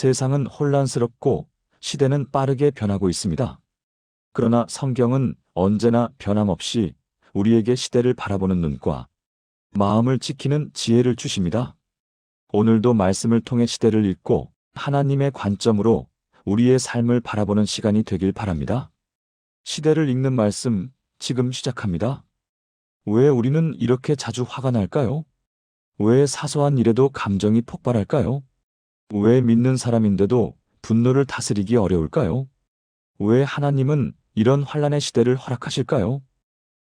세상은 혼란스럽고 시대는 빠르게 변하고 있습니다. 그러나 성경은 언제나 변함없이 우리에게 시대를 바라보는 눈과 마음을 지키는 지혜를 주십니다. 오늘도 말씀을 통해 시대를 읽고 하나님의 관점으로 우리의 삶을 바라보는 시간이 되길 바랍니다. 시대를 읽는 말씀, 지금 시작합니다. 왜 우리는 이렇게 자주 화가 날까요? 왜 사소한 일에도 감정이 폭발할까요? 왜 믿는 사람인데도 분노를 다스리기 어려울까요? 왜 하나님은 이런 환란의 시대를 허락하실까요?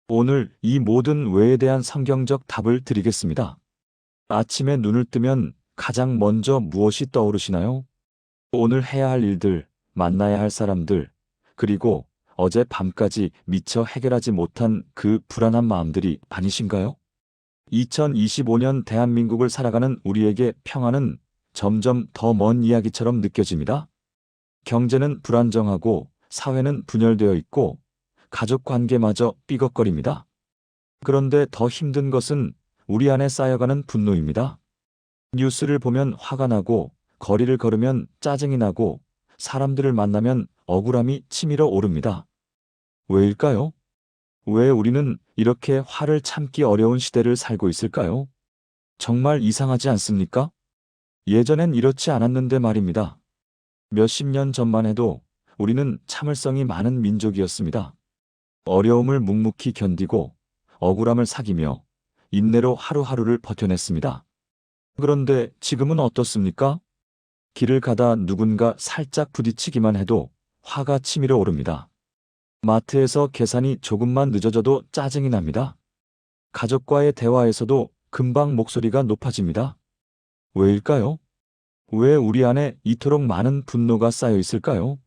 오늘 이 모든 왜에 대한 성경적 답을 드리겠습니다. 아침에 눈을 뜨면 가장 먼저 무엇이 떠오르시나요? 오늘 해야 할 일들, 만나야 할 사람들, 그리고 어제 밤까지 미처 해결하지 못한 그 불안한 마음들이 아니신가요? 2025년 대한민국을 살아가는 우리에게 평화는 점점 더 먼 이야기처럼 느껴집니다. 경제는 불안정하고 사회는 분열되어 있고 가족 관계마저 삐걱거립니다. 그런데 더 힘든 것은 우리 안에 쌓여가는 분노입니다. 뉴스를 보면 화가 나고 거리를 걸으면 짜증이 나고 사람들을 만나면 억울함이 치밀어 오릅니다. 왜일까요? 왜 우리는 이렇게 화를 참기 어려운 시대를 살고 있을까요? 정말 이상하지 않습니까? 예전엔 이렇지 않았는데 말입니다. 몇십 년 전만 해도 우리는 참을성이 많은 민족이었습니다. 어려움을 묵묵히 견디고 억울함을 사귀며 인내로 하루하루를 버텨냈습니다. 그런데 지금은 어떻습니까? 길을 가다 누군가 살짝 부딪히기만 해도 화가 치밀어 오릅니다. 마트에서 계산이 조금만 늦어져도 짜증이 납니다. 가족과의 대화에서도 금방 목소리가 높아집니다. 왜일까요? 왜 우리 안에 이토록 많은 분노가 쌓여 있을까요?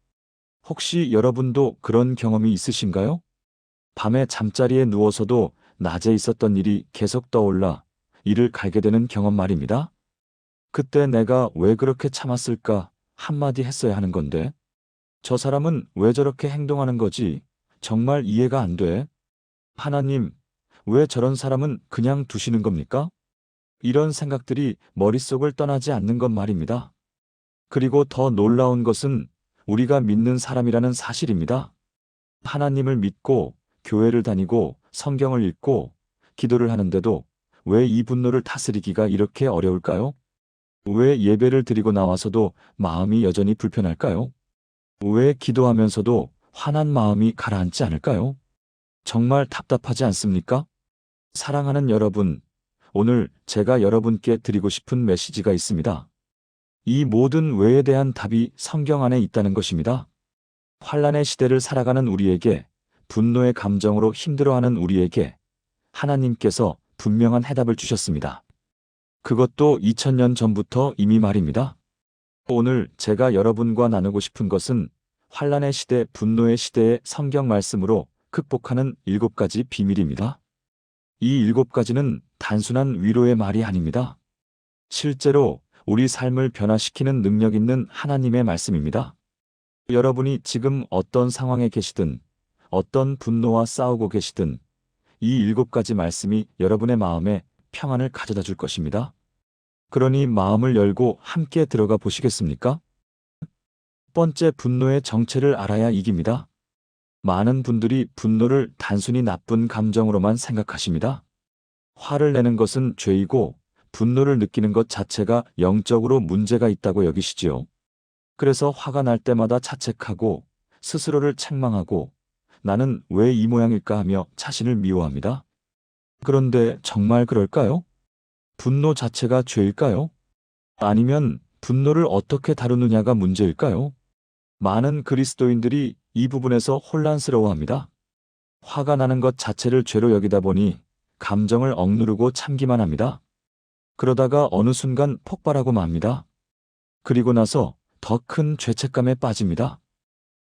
혹시 여러분도 그런 경험이 있으신가요? 밤에 잠자리에 누워서도 낮에 있었던 일이 계속 떠올라 이를 갈게 되는 경험 말입니다. 그때 내가 왜 그렇게 참았을까 한마디 했어야 하는 건데, 저 사람은 왜 저렇게 행동하는 거지? 정말 이해가 안 돼. 하나님, 왜 저런 사람은 그냥 두시는 겁니까? 이런 생각들이 머릿속을 떠나지 않는 것 말입니다. 그리고 더 놀라운 것은 우리가 믿는 사람이라는 사실입니다. 하나님을 믿고 교회를 다니고 성경을 읽고 기도를 하는데도 왜 이 분노를 다스리기가 이렇게 어려울까요? 왜 예배를 드리고 나와서도 마음이 여전히 불편할까요? 왜 기도하면서도 화난 마음이 가라앉지 않을까요? 정말 답답하지 않습니까? 사랑하는 여러분, 오늘 제가 여러분께 드리고 싶은 메시지가 있습니다. 이 모든 왜에 대한 답이 성경 안에 있다는 것입니다. 환란의 시대를 살아가는 우리에게, 분노의 감정으로 힘들어하는 우리에게 하나님께서 분명한 해답을 주셨습니다. 그것도 2000년 전부터 이미 말입니다. 오늘 제가 여러분과 나누고 싶은 것은 환란의 시대, 분노의 시대의 성경 말씀으로 극복하는 7가지 비밀입니다. 이 7가지는 단순한 위로의 말이 아닙니다. 실제로 우리 삶을 변화시키는 능력 있는 하나님의 말씀입니다. 여러분이 지금 어떤 상황에 계시든, 어떤 분노와 싸우고 계시든, 이 7가지 말씀이 여러분의 마음에 평안을 가져다 줄 것입니다. 그러니 마음을 열고 함께 들어가 보시겠습니까? 첫 번째, 분노의 정체를 알아야 이깁니다. 많은 분들이 분노를 단순히 나쁜 감정으로만 생각하십니다. 화를 내는 것은 죄이고 분노를 느끼는 것 자체가 영적으로 문제가 있다고 여기시지요. 그래서 화가 날 때마다 자책하고 스스로를 책망하고 나는 왜 이 모양일까 하며 자신을 미워합니다. 그런데 정말 그럴까요? 분노 자체가 죄일까요? 아니면 분노를 어떻게 다루느냐가 문제일까요? 많은 그리스도인들이 이 부분에서 혼란스러워합니다. 화가 나는 것 자체를 죄로 여기다 보니 감정을 억누르고 참기만 합니다. 그러다가 어느 순간 폭발하고 맙니다. 그리고 나서 더 큰 죄책감에 빠집니다.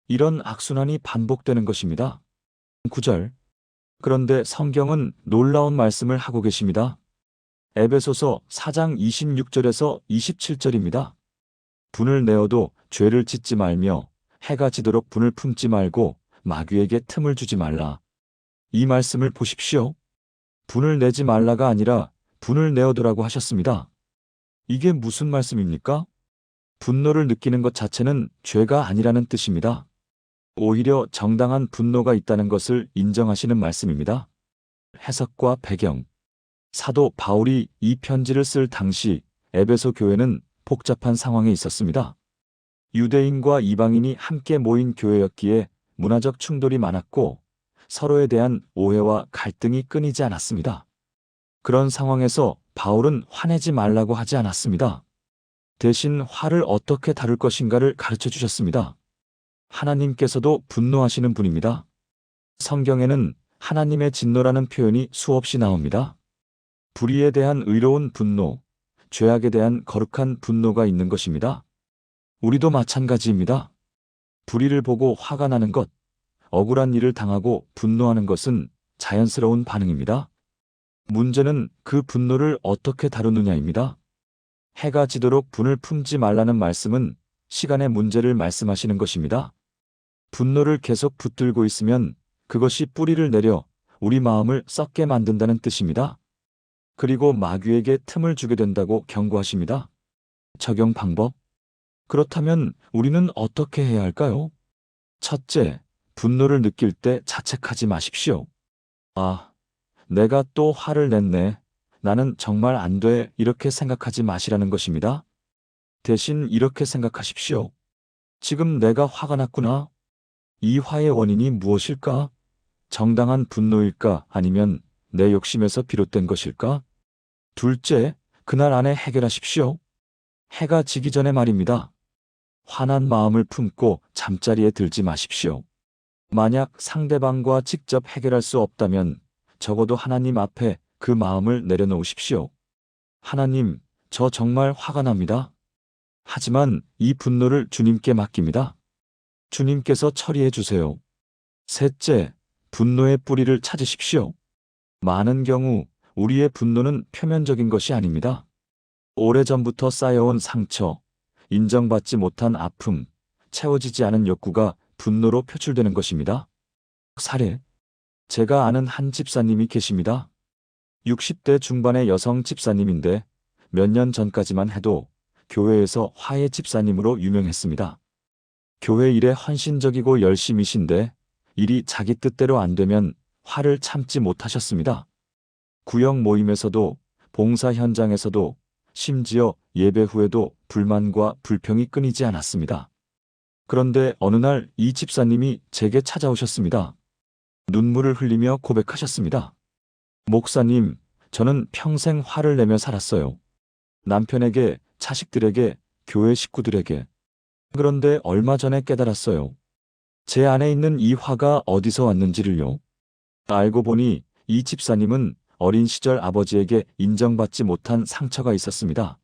이런 악순환이 반복되는 것입니다. 9절. 그런데 성경은 놀라운 말씀을 하고 계십니다. 에베소서 4장 26절에서 27절입니다. 분을 내어도 죄를 짓지 말며 해가 지도록 분을 품지 말고 마귀에게 틈을 주지 말라. 이 말씀을 보십시오. 분을 내지 말라가 아니라 분을 내어두라고 하셨습니다. 이게 무슨 말씀입니까? 분노를 느끼는 것 자체는 죄가 아니라는 뜻입니다. 오히려 정당한 분노가 있다는 것을 인정하시는 말씀입니다. 해석과 배경. 사도 바울이 이 편지를 쓸 당시 에베소 교회는 복잡한 상황에 있었습니다. 유대인과 이방인이 함께 모인 교회였기에 문화적 충돌이 많았고 서로에 대한 오해와 갈등이 끊이지 않았습니다. 그런 상황에서 바울은 화내지 말라고 하지 않았습니다. 대신 화를 어떻게 다룰 것인가를 가르쳐 주셨습니다. 하나님께서도 분노하시는 분입니다. 성경에는 하나님의 진노라는 표현이 수없이 나옵니다. 불의에 대한 의로운 분노, 죄악에 대한 거룩한 분노가 있는 것입니다. 우리도 마찬가지입니다. 불의를 보고 화가 나는 것, 억울한 일을 당하고 분노하는 것은 자연스러운 반응입니다. 문제는 그 분노를 어떻게 다루느냐입니다. 해가 지도록 분을 품지 말라는 말씀은 시간의 문제를 말씀하시는 것입니다. 분노를 계속 붙들고 있으면 그것이 뿌리를 내려 우리 마음을 썩게 만든다는 뜻입니다. 그리고 마귀에게 틈을 주게 된다고 경고하십니다. 적용 방법. 그렇다면 우리는 어떻게 해야 할까요? 첫째, 분노를 느낄 때 자책하지 마십시오. 아, 내가 또 화를 냈네. 나는 정말 안 돼. 이렇게 생각하지 마시라는 것입니다. 대신 이렇게 생각하십시오. 지금 내가 화가 났구나. 이 화의 원인이 무엇일까? 정당한 분노일까? 아니면 내 욕심에서 비롯된 것일까? 둘째, 그날 안에 해결하십시오. 해가 지기 전에 말입니다. 화난 마음을 품고 잠자리에 들지 마십시오. 만약 상대방과 직접 해결할 수 없다면 적어도 하나님 앞에 그 마음을 내려놓으십시오. 하나님, 저 정말 화가 납니다. 하지만 이 분노를 주님께 맡깁니다. 주님께서 처리해 주세요. 셋째, 분노의 뿌리를 찾으십시오. 많은 경우 우리의 분노는 표면적인 것이 아닙니다. 오래전부터 쌓여온 상처, 인정받지 못한 아픔, 채워지지 않은 욕구가 분노로 표출되는 것입니다. 사례. 제가 아는 한 집사님이 계십니다. 60대 중반의 여성 집사님인데 몇 년 전까지만 해도 교회에서 화해 집사님으로 유명했습니다. 교회 일에 헌신적이고 열심이신데 일이 자기 뜻대로 안 되면 화를 참지 못하셨습니다. 구역 모임에서도 봉사 현장에서도 심지어 예배 후에도 불만과 불평이 끊이지 않았습니다. 그런데 어느 날 이 집사님이 제게 찾아오셨습니다. 눈물을 흘리며 고백하셨습니다. 목사님, 저는 평생 화를 내며 살았어요. 남편에게, 자식들에게, 교회 식구들에게. 그런데 얼마 전에 깨달았어요. 제 안에 있는 이 화가 어디서 왔는지를요. 알고 보니 이 집사님은 어린 시절 아버지에게 인정받지 못한 상처가 있었습니다.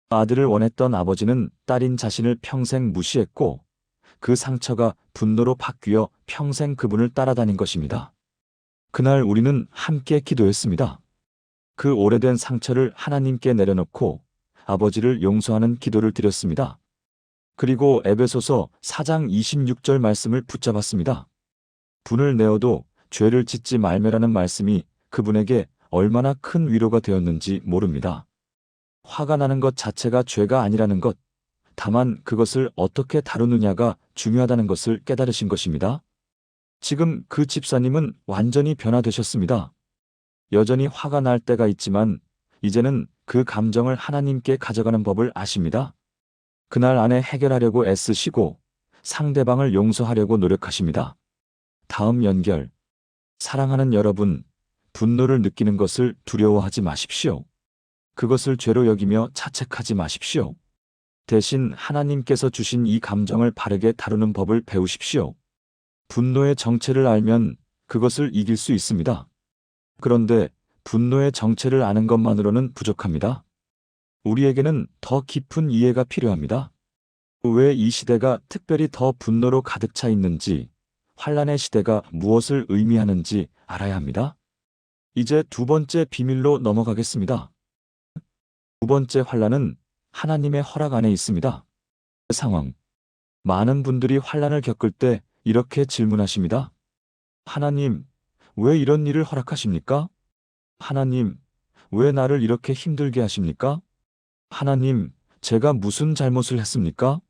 아들을 원했던 아버지는 딸인 자신을 평생 무시했고 그 상처가 분노로 바뀌어 평생 그분을 따라다닌 것입니다. 그날 우리는 함께 기도했습니다. 그 오래된 상처를 하나님께 내려놓고 아버지를 용서하는 기도를 드렸습니다. 그리고 에베소서 4장 26절 말씀을 붙잡았습니다. 분을 내어도 죄를 짓지 말매라는 말씀이 그분에게 얼마나 큰 위로가 되었는지 모릅니다. 화가 나는 것 자체가 죄가 아니라는 것, 다만 그것을 어떻게 다루느냐가 중요하다는 것을 깨달으신 것입니다. 지금 그 집사님은 완전히 변화되셨습니다. 여전히 화가 날 때가 있지만 이제는 그 감정을 하나님께 가져가는 법을 아십니다. 그날 안에 해결하려고 애쓰시고 상대방을 용서하려고 노력하십니다. 다음 연결. 사랑하는 여러분, 분노를 느끼는 것을 두려워하지 마십시오. 그것을 죄로 여기며 자책하지 마십시오. 대신 하나님께서 주신 이 감정을 바르게 다루는 법을 배우십시오. 분노의 정체를 알면 그것을 이길 수 있습니다. 그런데 분노의 정체를 아는 것만으로는 부족합니다. 우리에게는 더 깊은 이해가 필요합니다. 왜 이 시대가 특별히 더 분노로 가득 차 있는지, 환란의 시대가 무엇을 의미하는지 알아야 합니다. 이제 두 번째 비밀로 넘어가겠습니다. 두 번째 환란은 하나님의 허락 안에 있습니다. 상황. 많은 분들이 환란을 겪을 때 이렇게 질문하십니다. 하나님, 왜 이런 일을 허락하십니까? 하나님, 왜 나를 이렇게 힘들게 하십니까? 하나님, 제가 무슨 잘못을 했습니까?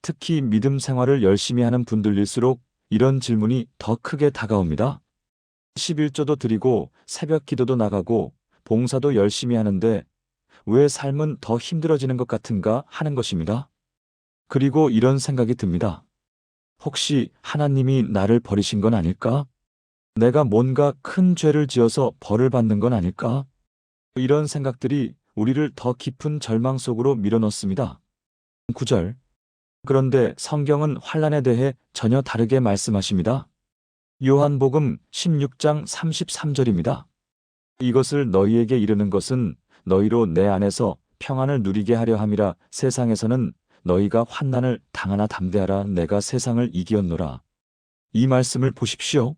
특히 믿음 생활을 열심히 하는 분들일수록 이런 질문이 더 크게 다가옵니다. 11조도 드리고 새벽 기도도 나가고 봉사도 열심히 하는데 왜 삶은 더 힘들어지는 것 같은가 하는 것입니다. 그리고 이런 생각이 듭니다. 혹시 하나님이 나를 버리신 건 아닐까? 내가 뭔가 큰 죄를 지어서 벌을 받는 건 아닐까? 이런 생각들이 우리를 더 깊은 절망 속으로 밀어넣습니다. 9절. 그런데 성경은 환난에 대해 전혀 다르게 말씀하십니다. 요한복음 16장 33절입니다. 이것을 너희에게 이르는 것은 너희로 내 안에서 평안을 누리게 하려 함이라. 세상에서는 너희가 환난을 당하나 담대하라. 내가 세상을 이기었노라. 이 말씀을 보십시오.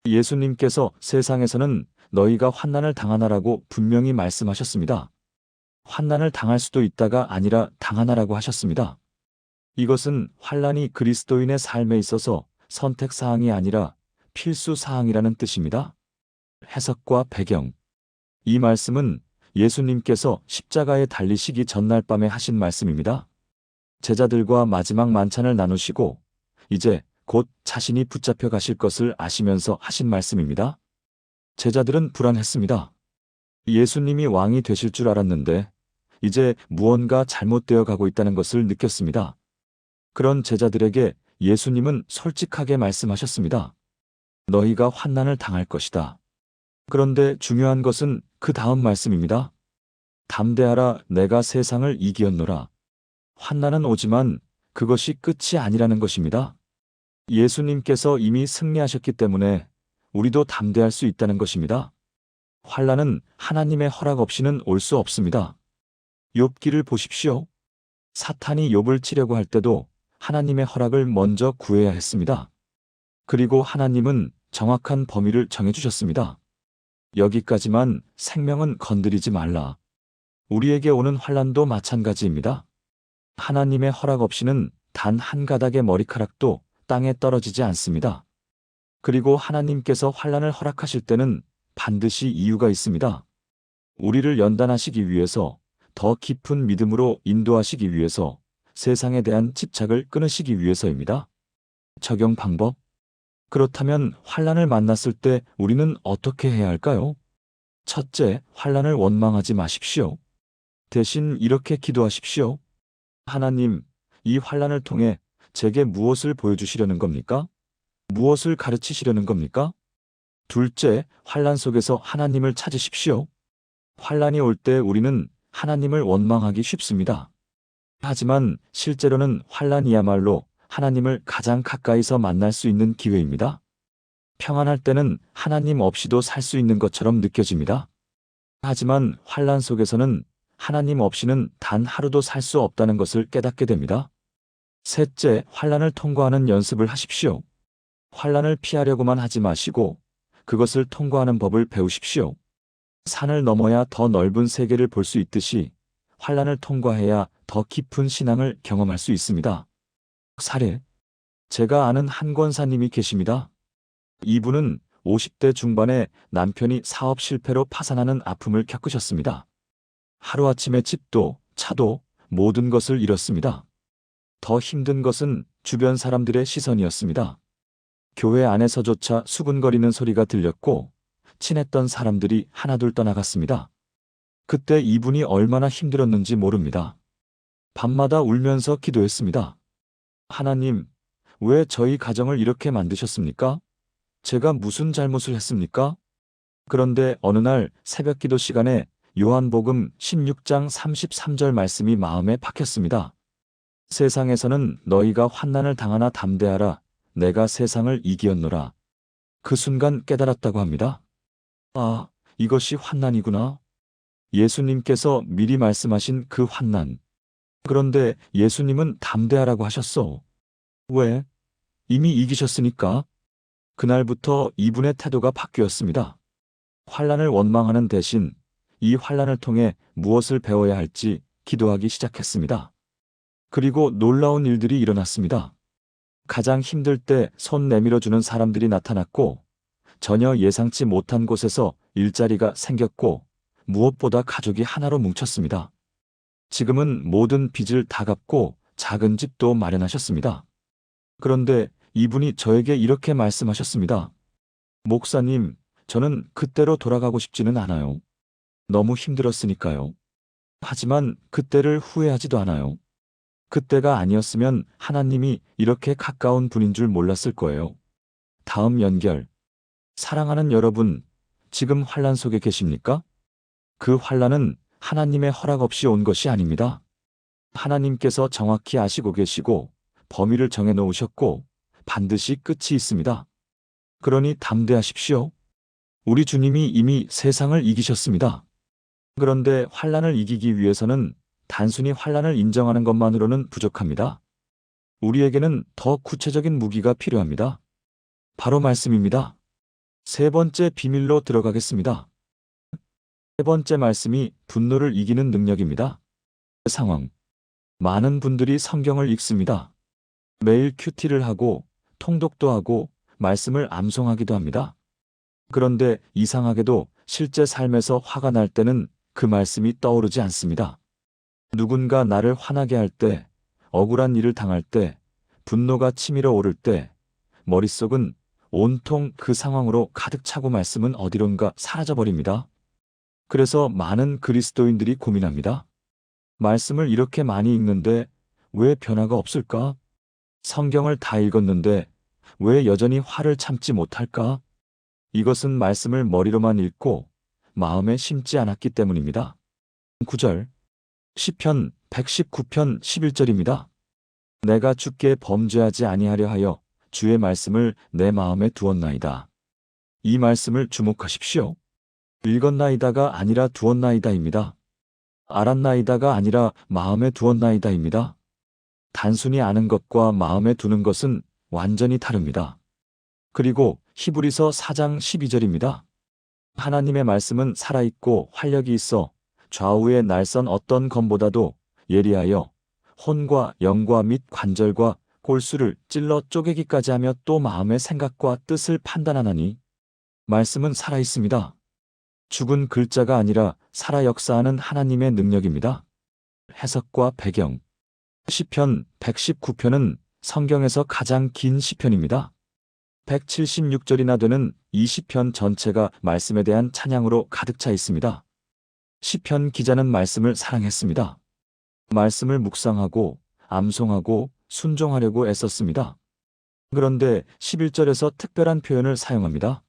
예수님께서 세상에서는 너희가 환난을 당하나라고 분명히 말씀하셨습니다. 환난을 당할 수도 있다가 아니라 당하나라고 하셨습니다. 이것은 환난이 그리스도인의 삶에 있어서 선택 사항이 아니라 필수 사항이라는 뜻입니다. 해석과 배경. 이 말씀은 예수님께서 십자가에 달리시기 전날 밤에 하신 말씀입니다. 제자들과 마지막 만찬을 나누시고 이제 곧 자신이 붙잡혀 가실 것을 아시면서 하신 말씀입니다. 제자들은 불안했습니다. 예수님이 왕이 되실 줄 알았는데 이제 무언가 잘못되어 가고 있다는 것을 느꼈습니다. 그런 제자들에게 예수님은 솔직하게 말씀하셨습니다. 너희가 환난을 당할 것이다. 그런데 중요한 것은 그 다음 말씀입니다. 담대하라. 내가 세상을 이기었노라. 환난은 오지만 그것이 끝이 아니라는 것입니다. 예수님께서 이미 승리하셨기 때문에 우리도 담대할 수 있다는 것입니다. 환난은 하나님의 허락 없이는 올 수 없습니다. 욥기를 보십시오. 사탄이 욥을 치려고 할 때도 하나님의 허락을 먼저 구해야 했습니다. 그리고 하나님은 정확한 범위를 정해주셨습니다. 여기까지만, 생명은 건드리지 말라. 우리에게 오는 환난도 마찬가지입니다. 하나님의 허락 없이는 단 한 가닥의 머리카락도 땅에 떨어지지 않습니다. 그리고 하나님께서 환난을 허락하실 때는 반드시 이유가 있습니다. 우리를 연단하시기 위해서, 더 깊은 믿음으로 인도하시기 위해서, 세상에 대한 집착을 끊으시기 위해서입니다. 적용 방법. 그렇다면 환난을 만났을 때 우리는 어떻게 해야 할까요? 첫째, 환난을 원망하지 마십시오. 대신 이렇게 기도하십시오. 하나님, 이 환난을 통해 제게 무엇을 보여주시려는 겁니까? 무엇을 가르치시려는 겁니까? 둘째, 환난 속에서 하나님을 찾으십시오. 환난이 올 때 우리는 하나님을 원망하기 쉽습니다. 하지만 실제로는 환난이야말로 하나님을 가장 가까이서 만날 수 있는 기회입니다. 평안할 때는 하나님 없이도 살 수 있는 것처럼 느껴집니다. 하지만 환난 속에서는 하나님 없이는 단 하루도 살 수 없다는 것을 깨닫게 됩니다. 셋째, 환난을 통과하는 연습을 하십시오. 환난을 피하려고만 하지 마시고 그것을 통과하는 법을 배우십시오. 산을 넘어야 더 넓은 세계를 볼 수 있듯이 환난을 통과해야 더 깊은 신앙을 경험할 수 있습니다. 사례. 제가 아는 한 권사님이 계십니다. 이분은 50대 중반에 남편이 사업 실패로 파산하는 아픔을 겪으셨습니다. 하루아침에 집도, 차도, 모든 것을 잃었습니다. 더 힘든 것은 주변 사람들의 시선이었습니다. 교회 안에서조차 수군거리는 소리가 들렸고, 친했던 사람들이 하나둘 떠나갔습니다. 그때 이분이 얼마나 힘들었는지 모릅니다. 밤마다 울면서 기도했습니다. 하나님, 왜 저희 가정을 이렇게 만드셨습니까? 제가 무슨 잘못을 했습니까? 그런데 어느 날 새벽 기도 시간에 요한복음 16장 33절 말씀이 마음에 박혔습니다. 세상에서는 너희가 환난을 당하나 담대하라. 내가 세상을 이기었노라. 그 순간 깨달았다고 합니다. 아, 이것이 환난이구나. 예수님께서 미리 말씀하신 그 환난. 그런데 예수님은 담대하라고 하셨어. 왜? 이미 이기셨으니까. 그날부터 이분의 태도가 바뀌었습니다. 환난을 원망하는 대신 이 환난을 통해 무엇을 배워야 할지 기도하기 시작했습니다. 그리고 놀라운 일들이 일어났습니다. 가장 힘들 때 손 내밀어주는 사람들이 나타났고, 전혀 예상치 못한 곳에서 일자리가 생겼고, 무엇보다 가족이 하나로 뭉쳤습니다. 지금은 모든 빚을 다 갚고 작은 집도 마련하셨습니다. 그런데 이분이 저에게 이렇게 말씀하셨습니다. 목사님, 저는 그때로 돌아가고 싶지는 않아요. 너무 힘들었으니까요. 하지만 그때를 후회하지도 않아요. 그때가 아니었으면 하나님이 이렇게 가까운 분인 줄 몰랐을 거예요. 다음 연결. 사랑하는 여러분, 지금 환란 속에 계십니까? 그 환란은 하나님의 허락 없이 온 것이 아닙니다. 하나님께서 정확히 아시고 계시고 범위를 정해 놓으셨고 반드시 끝이 있습니다. 그러니 담대하십시오. 우리 주님이 이미 세상을 이기셨습니다. 그런데 환란을 이기기 위해서는 단순히 환란을 인정하는 것만으로는 부족합니다. 우리에게는 더 구체적인 무기가 필요합니다. 바로 말씀입니다. 세 번째 비밀로 들어가겠습니다. 세 번째 말씀이 분노를 이기는 능력입니다. 상황. 많은 분들이 성경을 읽습니다. 매일 큐티를 하고 통독도 하고 말씀을 암송하기도 합니다. 그런데 이상하게도 실제 삶에서 화가 날 때는 그 말씀이 떠오르지 않습니다. 누군가 나를 화나게 할 때, 억울한 일을 당할 때, 분노가 치밀어 오를 때, 머릿속은 온통 그 상황으로 가득 차고 말씀은 어디론가 사라져버립니다. 그래서 많은 그리스도인들이 고민합니다. 말씀을 이렇게 많이 읽는데 왜 변화가 없을까? 성경을 다 읽었는데 왜 여전히 화를 참지 못할까? 이것은 말씀을 머리로만 읽고 마음에 심지 않았기 때문입니다. 9절. 시편 119편 11절입니다. 내가 주께 범죄하지 아니하려 하여 주의 말씀을 내 마음에 두었나이다. 이 말씀을 주목하십시오. 읽었나이다가 아니라 두었나이다입니다. 알았나이다가 아니라 마음에 두었나이다입니다. 단순히 아는 것과 마음에 두는 것은 완전히 다릅니다. 그리고 히브리서 4장 12절입니다. 하나님의 말씀은 살아있고 활력이 있어 좌우의 날선 어떤 검보다도 예리하여 혼과 영과 및 관절과 골수를 찔러 쪼개기까지 하며 또 마음의 생각과 뜻을 판단하나니 말씀은 살아있습니다. 죽은 글자가 아니라 살아 역사하는 하나님의 능력입니다. 해석과 배경. 시편 119편은 성경에서 가장 긴 시편입니다. 176절이나 되는 이 시편 전체가 말씀에 대한 찬양으로 가득 차 있습니다. 시편 기자는 말씀을 사랑했습니다. 말씀을 묵상하고 암송하고 순종하려고 애썼습니다. 그런데 11절에서 특별한 표현을 사용합니다.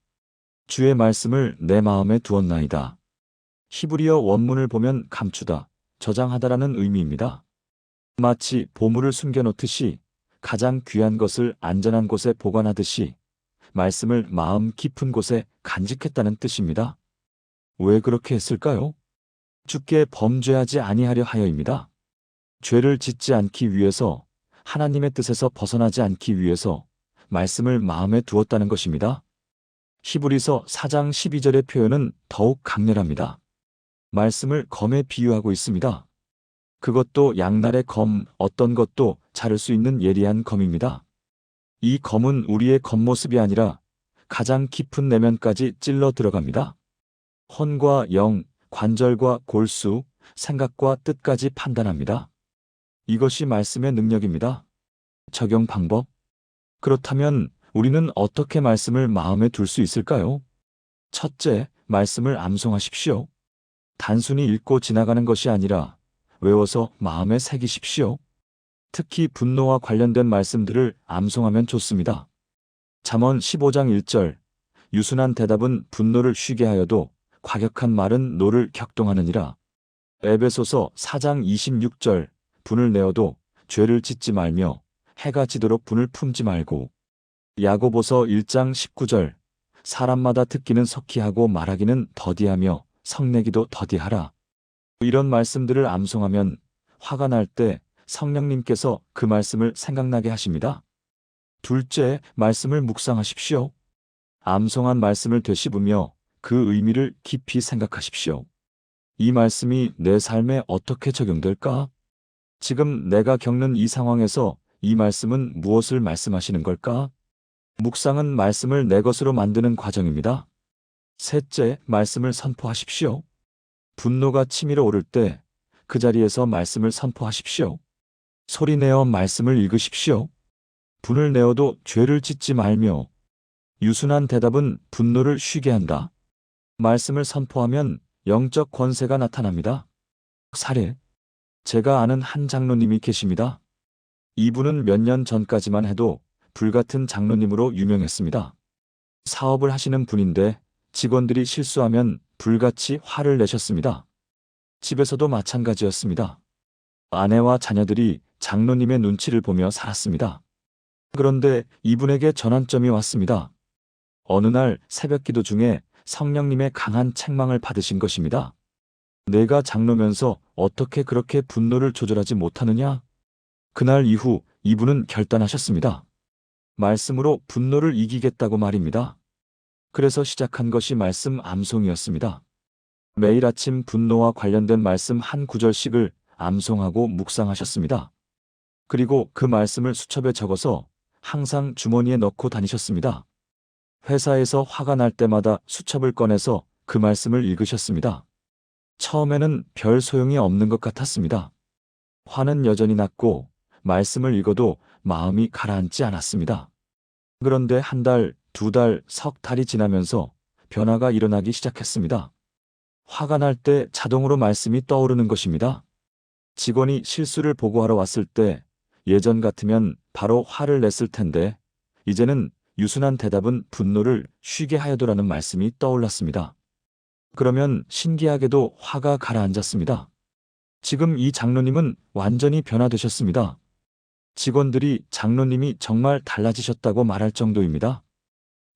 주의 말씀을 내 마음에 두었나이다. 히브리어 원문을 보면 감추다, 저장하다라는 의미입니다. 마치 보물을 숨겨놓듯이 가장 귀한 것을 안전한 곳에 보관하듯이 말씀을 마음 깊은 곳에 간직했다는 뜻입니다. 왜 그렇게 했을까요? 주께 범죄하지 아니하려 하여입니다. 죄를 짓지 않기 위해서, 하나님의 뜻에서 벗어나지 않기 위해서 말씀을 마음에 두었다는 것입니다. 히브리서 4장 12절의 표현은 더욱 강렬합니다. 말씀을 검에 비유하고 있습니다. 그것도 양날의 검, 어떤 것도 자를 수 있는 예리한 검입니다. 이 검은 우리의 겉모습이 아니라 가장 깊은 내면까지 찔러 들어갑니다. 혼과 영, 관절과 골수, 생각과 뜻까지 판단합니다. 이것이 말씀의 능력입니다. 적용 방법. 그렇다면 우리는 어떻게 말씀을 마음에 둘 수 있을까요? 첫째, 말씀을 암송하십시오. 단순히 읽고 지나가는 것이 아니라 외워서 마음에 새기십시오. 특히 분노와 관련된 말씀들을 암송하면 좋습니다. 잠언 15장 1절. 유순한 대답은 분노를 쉬게 하여도 과격한 말은 노를 격동하느니라. 에베소서 4장 26절. 분을 내어도 죄를 짓지 말며 해가 지도록 분을 품지 말고. 야고보서 1장 19절. 사람마다 듣기는 석희하고 말하기는 더디하며 성내기도 더디하라. 이런 말씀들을 암송하면 화가 날 때 성령님께서 그 말씀을 생각나게 하십니다. 둘째, 말씀을 묵상하십시오. 암송한 말씀을 되씹으며 그 의미를 깊이 생각하십시오. 이 말씀이 내 삶에 어떻게 적용될까? 지금 내가 겪는 이 상황에서 이 말씀은 무엇을 말씀하시는 걸까? 묵상은 말씀을 내 것으로 만드는 과정입니다. 셋째, 말씀을 선포하십시오. 분노가 치밀어 오를 때 그 자리에서 말씀을 선포하십시오. 소리내어 말씀을 읽으십시오. 분을 내어도 죄를 짓지 말며 유순한 대답은 분노를 쉬게 한다. 말씀을 선포하면 영적 권세가 나타납니다. 사례. 제가 아는 한 장로님이 계십니다. 이분은 몇 년 전까지만 해도 불같은 장로님으로 유명했습니다. 사업을 하시는 분인데 직원들이 실수하면 불같이 화를 내셨습니다. 집에서도 마찬가지였습니다. 아내와 자녀들이 장로님의 눈치를 보며 살았습니다. 그런데 이분에게 전환점이 왔습니다. 어느 날 새벽 기도 중에 성령님의 강한 책망을 받으신 것입니다. 내가 장로면서 어떻게 그렇게 분노를 조절하지 못하느냐? 그날 이후 이분은 결단하셨습니다. 말씀으로 분노를 이기겠다고 말입니다. 그래서 시작한 것이 말씀 암송이었습니다. 매일 아침 분노와 관련된 말씀 한 구절씩을 암송하고 묵상하셨습니다. 그리고 그 말씀을 수첩에 적어서 항상 주머니에 넣고 다니셨습니다. 회사에서 화가 날 때마다 수첩을 꺼내서 그 말씀을 읽으셨습니다. 처음에는 별 소용이 없는 것 같았습니다. 화는 여전히 났고 말씀을 읽어도 마음이 가라앉지 않았습니다. 그런데 한 달, 두 달, 석 달이 지나면서 변화가 일어나기 시작했습니다. 화가 날 때 자동으로 말씀이 떠오르는 것입니다. 직원이 실수를 보고하러 왔을 때 예전 같으면 바로 화를 냈을 텐데 이제는 유순한 대답은 분노를 쉬게 하여도라는 말씀이 떠올랐습니다. 그러면 신기하게도 화가 가라앉았습니다. 지금 이 장로님은 완전히 변화되셨습니다. 직원들이 장로님이 정말 달라지셨다고 말할 정도입니다.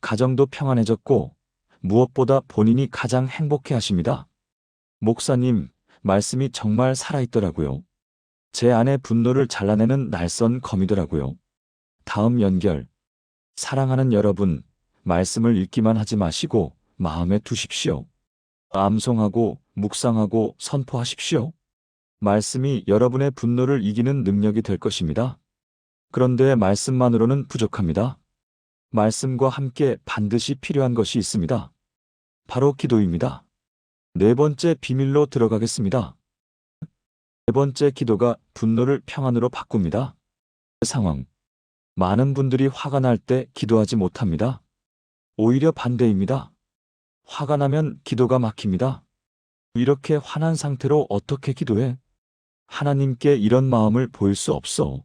가정도 평안해졌고 무엇보다 본인이 가장 행복해 하십니다. 목사님, 말씀이 정말 살아있더라고요. 제 안의 분노를 잘라내는 날선 검이더라고요. 다음 연결. 사랑하는 여러분, 말씀을 읽기만 하지 마시고 마음에 두십시오. 암송하고 묵상하고 선포하십시오. 말씀이 여러분의 분노를 이기는 능력이 될 것입니다. 그런데 말씀만으로는 부족합니다. 말씀과 함께 반드시 필요한 것이 있습니다. 바로 기도입니다. 네 번째 비밀로 들어가겠습니다. 네 번째 기도가 분노를 평안으로 바꿉니다. 상황. 많은 분들이 화가 날 때 기도하지 못합니다. 오히려 반대입니다. 화가 나면 기도가 막힙니다. 이렇게 화난 상태로 어떻게 기도해? 하나님께 이런 마음을 보일 수 없어.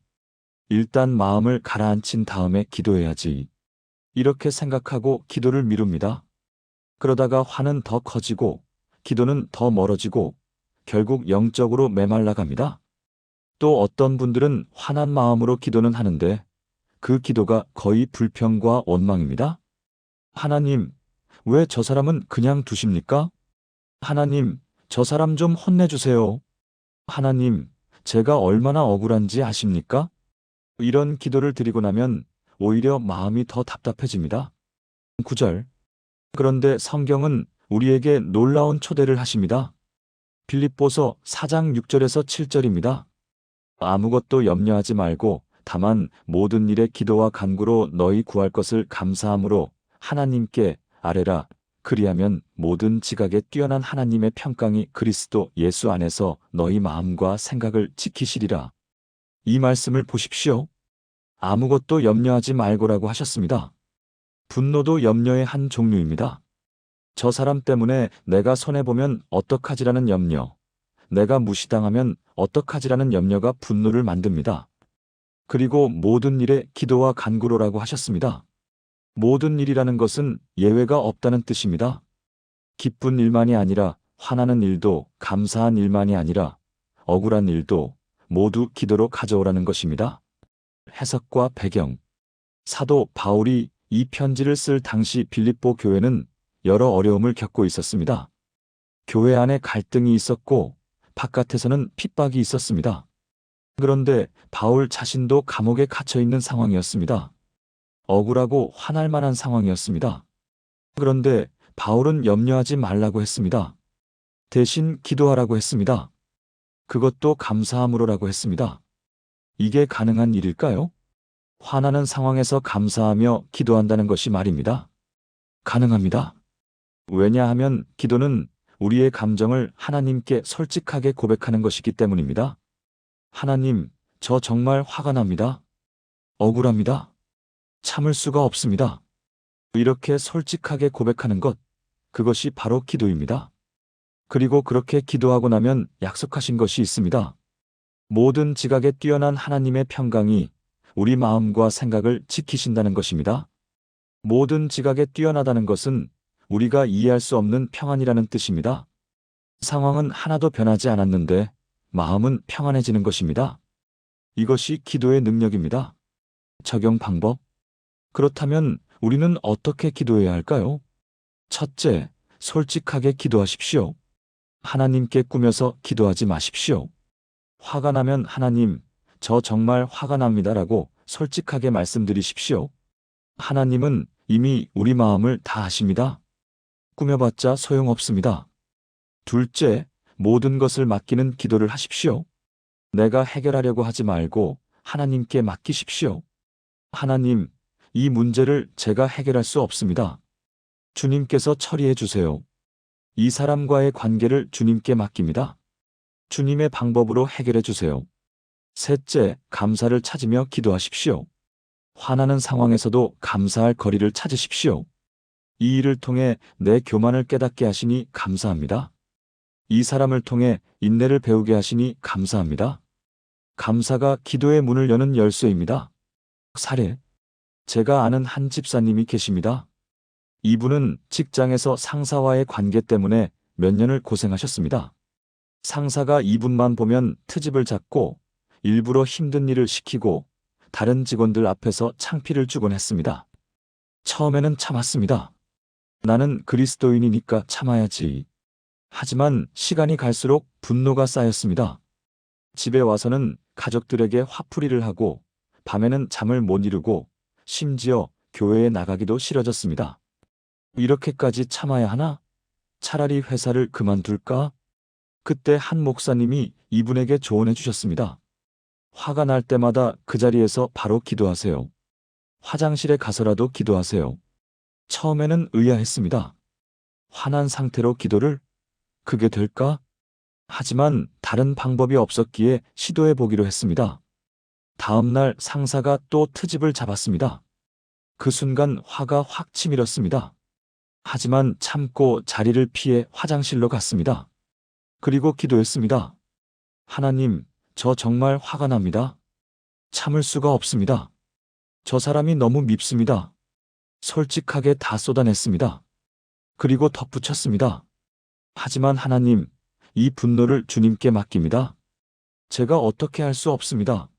일단 마음을 가라앉힌 다음에 기도해야지. 이렇게 생각하고 기도를 미룹니다. 그러다가 화는 더 커지고 기도는 더 멀어지고 결국 영적으로 메말라갑니다. 또 어떤 분들은 화난 마음으로 기도는 하는데 그 기도가 거의 불평과 원망입니다. 하나님, 왜 저 사람은 그냥 두십니까? 하나님, 저 사람 좀 혼내주세요. 하나님, 제가 얼마나 억울한지 아십니까? 이런 기도를 드리고 나면 오히려 마음이 더 답답해집니다. 9절. 그런데 성경은 우리에게 놀라운 초대를 하십니다. 빌립보서 4장 6절에서 7절입니다. 아무것도 염려하지 말고 다만 모든 일에 기도와 간구로 너희 구할 것을 감사함으로 하나님께 아뢰라. 그리하면 모든 지각에 뛰어난 하나님의 평강이 그리스도 예수 안에서 너희 마음과 생각을 지키시리라. 이 말씀을 보십시오. 아무것도 염려하지 말고라고 하셨습니다. 분노도 염려의 한 종류입니다. 저 사람 때문에 내가 손해보면 어떡하지라는 염려, 내가 무시당하면 어떡하지라는 염려가 분노를 만듭니다. 그리고 모든 일에 기도와 간구로라고 하셨습니다. 모든 일이라는 것은 예외가 없다는 뜻입니다. 기쁜 일만이 아니라 화나는 일도, 감사한 일만이 아니라 억울한 일도 모두 기도로 가져오라는 것입니다. 해석과 배경. 사도 바울이 이 편지를 쓸 당시 빌립보 교회는 여러 어려움을 겪고 있었습니다. 교회 안에 갈등이 있었고 바깥에서는 핍박이 있었습니다. 그런데 바울 자신도 감옥에 갇혀 있는 상황이었습니다. 억울하고 화날 만한 상황이었습니다. 그런데 바울은 염려하지 말라고 했습니다. 대신 기도하라고 했습니다. 그것도 감사함으로라고 했습니다. 이게 가능한 일일까요? 화나는 상황에서 감사하며 기도한다는 것이 말입니다. 가능합니다. 왜냐하면 기도는 우리의 감정을 하나님께 솔직하게 고백하는 것이기 때문입니다. 하나님, 저 정말 화가 납니다. 억울합니다. 참을 수가 없습니다. 이렇게 솔직하게 고백하는 것, 그것이 바로 기도입니다. 그리고 그렇게 기도하고 나면 약속하신 것이 있습니다. 모든 지각에 뛰어난 하나님의 평강이 우리 마음과 생각을 지키신다는 것입니다. 모든 지각에 뛰어나다는 것은 우리가 이해할 수 없는 평안이라는 뜻입니다. 상황은 하나도 변하지 않았는데 마음은 평안해지는 것입니다. 이것이 기도의 능력입니다. 적용 방법. 그렇다면 우리는 어떻게 기도해야 할까요? 첫째, 솔직하게 기도하십시오. 하나님께 꾸며서 기도하지 마십시오. 화가 나면 하나님, 저 정말 화가 납니다라고 솔직하게 말씀드리십시오. 하나님은 이미 우리 마음을 다 아십니다. 꾸며봤자 소용없습니다. 둘째, 모든 것을 맡기는 기도를 하십시오. 내가 해결하려고 하지 말고 하나님께 맡기십시오. 하나님, 이 문제를 제가 해결할 수 없습니다. 주님께서 처리해 주세요. 이 사람과의 관계를 주님께 맡깁니다. 주님의 방법으로 해결해 주세요. 셋째, 감사를 찾으며 기도하십시오. 화나는 상황에서도 감사할 거리를 찾으십시오. 이 일을 통해 내 교만을 깨닫게 하시니 감사합니다. 이 사람을 통해 인내를 배우게 하시니 감사합니다. 감사가 기도의 문을 여는 열쇠입니다. 사례. 제가 아는 한 집사님이 계십니다. 이분은 직장에서 상사와의 관계 때문에 몇 년을 고생하셨습니다. 상사가 이분만 보면 트집을 잡고 일부러 힘든 일을 시키고 다른 직원들 앞에서 창피를 주곤 했습니다. 처음에는 참았습니다. 나는 그리스도인이니까 참아야지. 하지만 시간이 갈수록 분노가 쌓였습니다. 집에 와서는 가족들에게 화풀이를 하고 밤에는 잠을 못 이루고 심지어 교회에 나가기도 싫어졌습니다. 이렇게까지 참아야 하나? 차라리 회사를 그만둘까? 그때 한 목사님이 이분에게 조언해 주셨습니다. 화가 날 때마다 그 자리에서 바로 기도하세요. 화장실에 가서라도 기도하세요. 처음에는 의아했습니다. 화난 상태로 기도를? 그게 될까? 하지만 다른 방법이 없었기에 시도해 보기로 했습니다. 다음 날 상사가 또 트집을 잡았습니다. 그 순간 화가 확 치밀었습니다. 하지만 참고 자리를 피해 화장실로 갔습니다. 그리고 기도했습니다. 하나님, 저 정말 화가 납니다. 참을 수가 없습니다. 저 사람이 너무 밉습니다. 솔직하게 다 쏟아냈습니다. 그리고 덧붙였습니다. 하지만 하나님, 이 분노를 주님께 맡깁니다. 제가 어떻게 할 수 없습니다.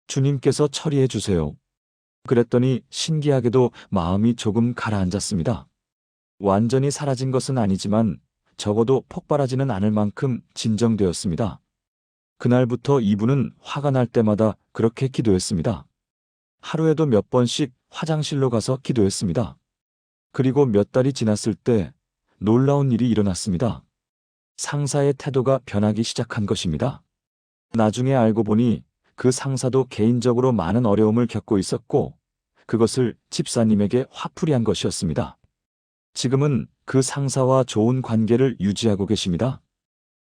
주님께서 처리해 주세요. 그랬더니 신기하게도 마음이 조금 가라앉았습니다. 완전히 사라진 것은 아니지만 적어도 폭발하지는 않을 만큼 진정되었습니다. 그날부터 이분은 화가 날 때마다 그렇게 기도했습니다. 하루에도 몇 번씩 화장실로 가서 기도했습니다. 그리고 몇 달이 지났을 때 놀라운 일이 일어났습니다. 상사의 태도가 변하기 시작한 것입니다. 나중에 알고 보니 그 상사도 개인적으로 많은 어려움을 겪고 있었고 그것을 집사님에게 화풀이한 것이었습니다. 지금은 그 상사와 좋은 관계를 유지하고 계십니다.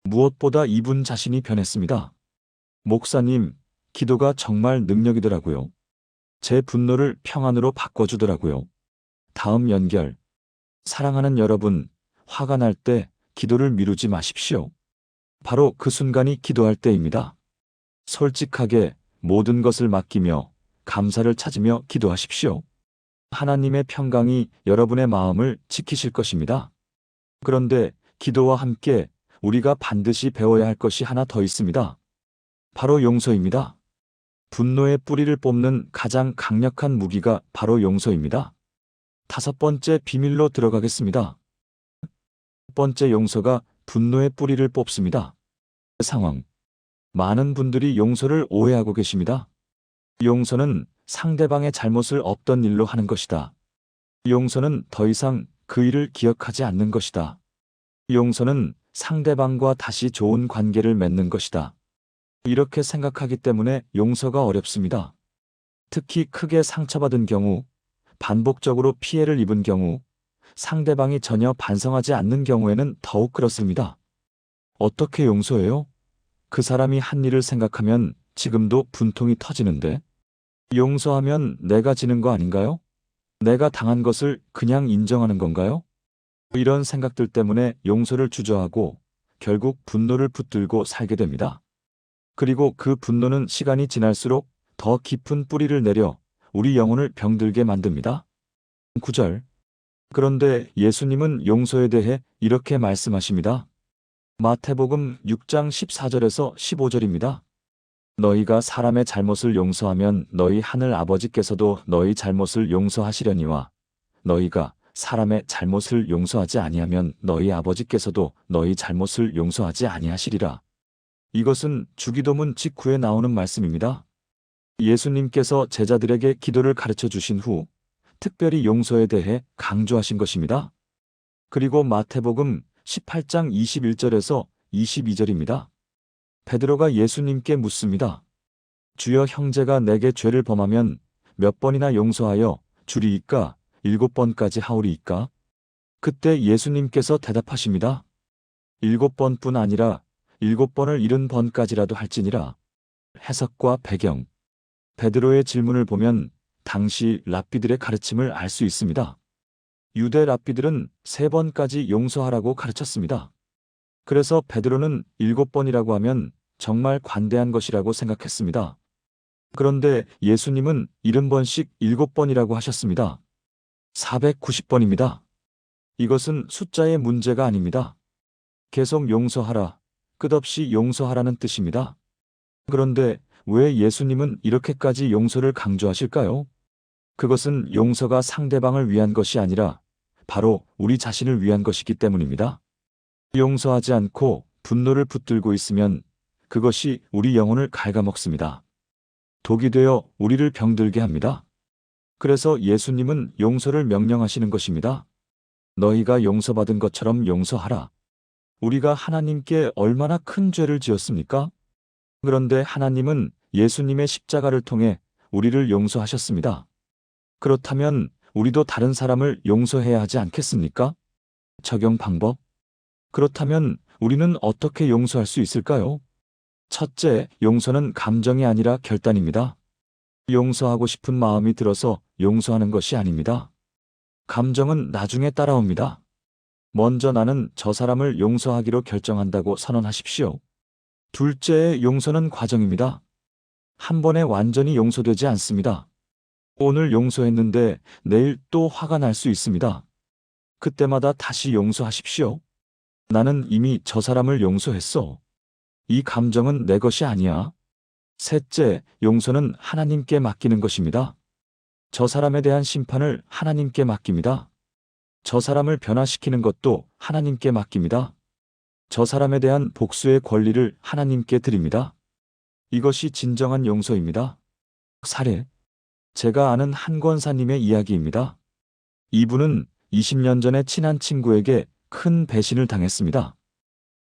무엇보다 이분 자신이 변했습니다. 목사님, 기도가 정말 능력이더라고요. 제 분노를 평안으로 바꿔주더라고요. 다음 연결. 사랑하는 여러분, 화가 날 때 기도를 미루지 마십시오. 바로 그 순간이 기도할 때입니다. 솔직하게 모든 것을 맡기며 감사를 찾으며 기도하십시오. 하나님의 평강이 여러분의 마음을 지키실 것입니다. 그런데 기도와 함께 우리가 반드시 배워야 할 것이 하나 더 있습니다. 바로 용서입니다. 분노의 뿌리를 뽑는 가장 강력한 무기가 바로 용서입니다. 다섯 번째 비밀로 들어가겠습니다. 첫 번째 용서가 분노의 뿌리를 뽑습니다. 상황. 많은 분들이 용서를 오해하고 계십니다. 용서는 상대방의 잘못을 없던 일로 하는 것이다. 용서는 더 이상 그 일을 기억하지 않는 것이다. 용서는 상대방과 다시 좋은 관계를 맺는 것이다. 이렇게 생각하기 때문에 용서가 어렵습니다. 특히 크게 상처받은 경우, 반복적으로 피해를 입은 경우, 상대방이 전혀 반성하지 않는 경우에는 더욱 그렇습니다. 어떻게 용서해요? 그 사람이 한 일을 생각하면 지금도 분통이 터지는데. 용서하면 내가 지는 거 아닌가요? 내가 당한 것을 그냥 인정하는 건가요? 이런 생각들 때문에 용서를 주저하고 결국 분노를 붙들고 살게 됩니다. 그리고 그 분노는 시간이 지날수록 더 깊은 뿌리를 내려 우리 영혼을 병들게 만듭니다. 9절. 그런데 예수님은 용서에 대해 이렇게 말씀하십니다. 마태복음 6장 14절에서 15절입니다. 너희가 사람의 잘못을 용서하면 너희 하늘 아버지께서도 너희 잘못을 용서하시려니와 너희가 사람의 잘못을 용서하지 아니하면 너희 아버지께서도 너희 잘못을 용서하지 아니하시리라. 이것은 주기도문 직후에 나오는 말씀입니다. 예수님께서 제자들에게 기도를 가르쳐 주신 후 특별히 용서에 대해 강조하신 것입니다. 그리고 마태복음 18장 21절에서 22절입니다. 베드로가 예수님께 묻습니다. 주여, 형제가 내게 죄를 범하면 몇 번이나 용서하여 주리이까? 7번까지 하오리이까? 그때 예수님께서 대답하십니다. 7번뿐 아니라 7번을 70번까지라도 할지니라. 해석과 배경. 베드로의 질문을 보면 당시 랍비들의 가르침을 알 수 있습니다. 유대 랍비들은 3번까지 용서하라고 가르쳤습니다. 그래서 베드로는 7번이라고 하면 정말 관대한 것이라고 생각했습니다. 그런데 예수님은 70번씩 7번이라고 하셨습니다. 490번입니다. 이것은 숫자의 문제가 아닙니다. 계속 용서하라, 끝없이 용서하라는 뜻입니다. 그런데 왜 예수님은 이렇게까지 용서를 강조하실까요? 그것은 용서가 상대방을 위한 것이 아니라 바로 우리 자신을 위한 것이기 때문입니다. 용서하지 않고 분노를 붙들고 있으면 그것이 우리 영혼을 갉아먹습니다. 독이 되어 우리를 병들게 합니다. 그래서 예수님은 용서를 명령하시는 것입니다. 너희가 용서받은 것처럼 용서하라. 우리가 하나님께 얼마나 큰 죄를 지었습니까? 그런데 하나님은 예수님의 십자가를 통해 우리를 용서하셨습니다. 그렇다면 우리도 다른 사람을 용서해야 하지 않겠습니까? 적용 방법. 그렇다면 우리는 어떻게 용서할 수 있을까요? 첫째, 용서는 감정이 아니라 결단입니다. 용서하고 싶은 마음이 들어서 용서하는 것이 아닙니다. 감정은 나중에 따라옵니다. 먼저 나는 저 사람을 용서하기로 결정한다고 선언하십시오. 둘째, 용서는 과정입니다. 한 번에 완전히 용서되지 않습니다. 오늘 용서했는데 내일 또 화가 날 수 있습니다. 그때마다 다시 용서하십시오. 나는 이미 저 사람을 용서했어. 이 감정은 내 것이 아니야. 셋째, 용서는 하나님께 맡기는 것입니다. 저 사람에 대한 심판을 하나님께 맡깁니다. 저 사람을 변화시키는 것도 하나님께 맡깁니다. 저 사람에 대한 복수의 권리를 하나님께 드립니다. 이것이 진정한 용서입니다. 사례. 제가 아는 한 권사님의 이야기입니다. 이분은 20년 전에 친한 친구에게 큰 배신을 당했습니다.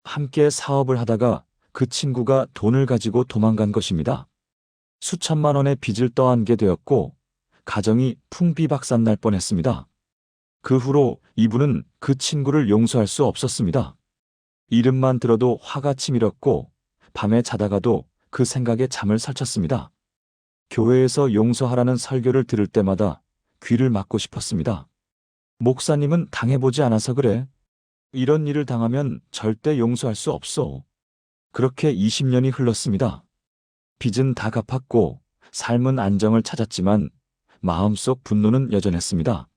함께 사업을 하다가 그 친구가 돈을 가지고 도망간 것입니다. 수천만 원의 빚을 떠안게 되었고 가정이 풍비박산 날 뻔했습니다. 그 후로 이분은 그 친구를 용서할 수 없었습니다. 이름만 들어도 화가 치밀었고 밤에 자다가도 그 생각에 잠을 설쳤습니다. 교회에서 용서하라는 설교를 들을 때마다 귀를 막고 싶었습니다. 목사님은 당해보지 않아서 그래. 이런 일을 당하면 절대 용서할 수 없어. 그렇게 20년이 흘렀습니다. 빚은 다 갚았고 삶은 안정을 찾았지만 마음속 분노는 여전했습니다.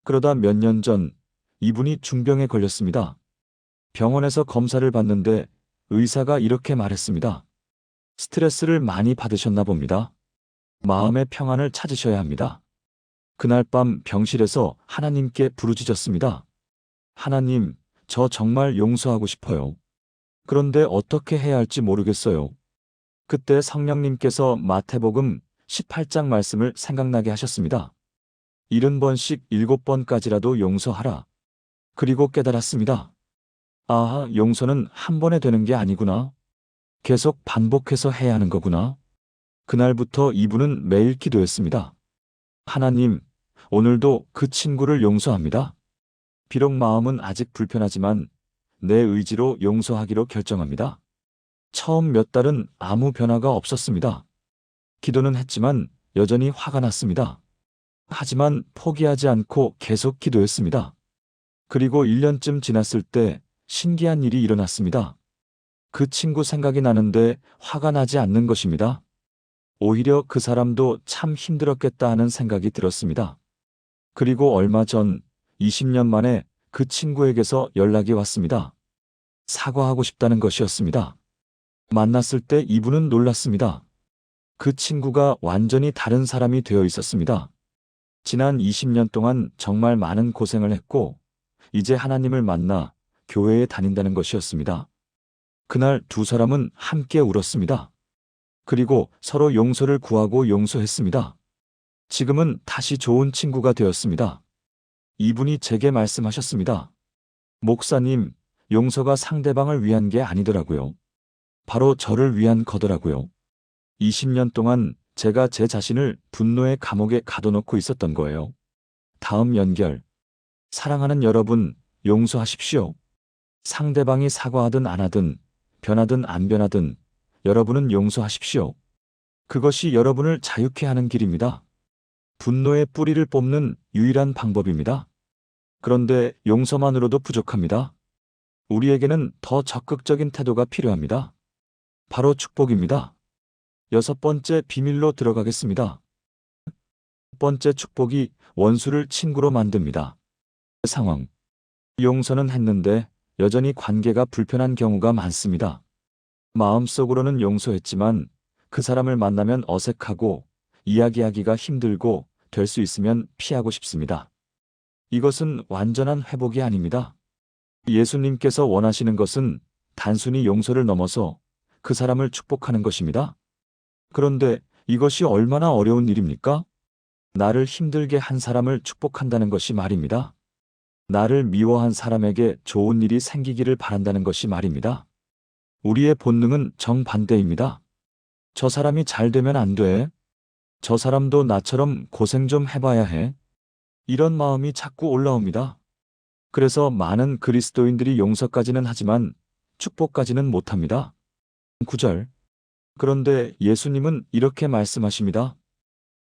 그러다 몇 년 전 이분이 중병에 걸렸습니다. 병원에서 검사를 받는데 의사가 이렇게 말했습니다. 스트레스를 많이 받으셨나 봅니다. 마음의 평안을 찾으셔야 합니다. 그날 밤 병실에서 하나님께 부르짖었습니다. 하나님, 저 정말 용서하고 싶어요. 그런데 어떻게 해야 할지 모르겠어요. 그때 성령님께서 마태복음 18장 말씀을 생각나게 하셨습니다. 70번씩 7번까지라도 용서하라. 그리고 깨달았습니다. 아, 용서는 한 번에 되는 게 아니구나. 계속 반복해서 해야 하는 거구나. 그날부터 이분은 매일 기도했습니다. 하나님, 오늘도 그 친구를 용서합니다. 비록 마음은 아직 불편하지만 내 의지로 용서하기로 결정합니다. 처음 몇 달은 아무 변화가 없었습니다. 기도는 했지만 여전히 화가 났습니다. 하지만 포기하지 않고 계속 기도했습니다. 그리고 1년쯤 지났을 때 신기한 일이 일어났습니다. 그 친구 생각이 나는데 화가 나지 않는 것입니다. 오히려 그 사람도 참 힘들었겠다 하는 생각이 들었습니다. 그리고 얼마 전 20년 만에 그 친구에게서 연락이 왔습니다. 사과하고 싶다는 것이었습니다. 만났을 때 이분은 놀랐습니다. 그 친구가 완전히 다른 사람이 되어 있었습니다. 지난 20년 동안 정말 많은 고생을 했고 이제 하나님을 만나 교회에 다닌다는 것이었습니다. 그날 두 사람은 함께 울었습니다. 그리고 서로 용서를 구하고 용서했습니다. 지금은 다시 좋은 친구가 되었습니다. 이분이 제게 말씀하셨습니다. 목사님, 용서가 상대방을 위한 게 아니더라고요. 바로 저를 위한 거더라고요. 20년 동안 제가 제 자신을 분노의 감옥에 가둬놓고 있었던 거예요. 다음 연결. 사랑하는 여러분, 용서하십시오. 상대방이 사과하든 안 하든, 변하든 안 변하든, 여러분은 용서하십시오. 그것이 여러분을 자유케 하는 길입니다. 분노의 뿌리를 뽑는 유일한 방법입니다. 그런데 용서만으로도 부족합니다. 우리에게는 더 적극적인 태도가 필요합니다. 바로 축복입니다. 6번째 비밀로 들어가겠습니다. 첫 번째 축복이 원수를 친구로 만듭니다. 상황. 용서는 했는데 여전히 관계가 불편한 경우가 많습니다. 마음속으로는 용서했지만 그 사람을 만나면 어색하고 이야기하기가 힘들고 될 수 있으면 피하고 싶습니다. 이것은 완전한 회복이 아닙니다. 예수님께서 원하시는 것은 단순히 용서를 넘어서 그 사람을 축복하는 것입니다. 그런데 이것이 얼마나 어려운 일입니까? 나를 힘들게 한 사람을 축복한다는 것이 말입니다. 나를 미워한 사람에게 좋은 일이 생기기를 바란다는 것이 말입니다. 우리의 본능은 정반대입니다. 저 사람이 잘 되면 안 돼. 저 사람도 나처럼 고생 좀 해봐야 해. 이런 마음이 자꾸 올라옵니다. 그래서 많은 그리스도인들이 용서까지는 하지만 축복까지는 못합니다. 9절. 그런데 예수님은 이렇게 말씀하십니다.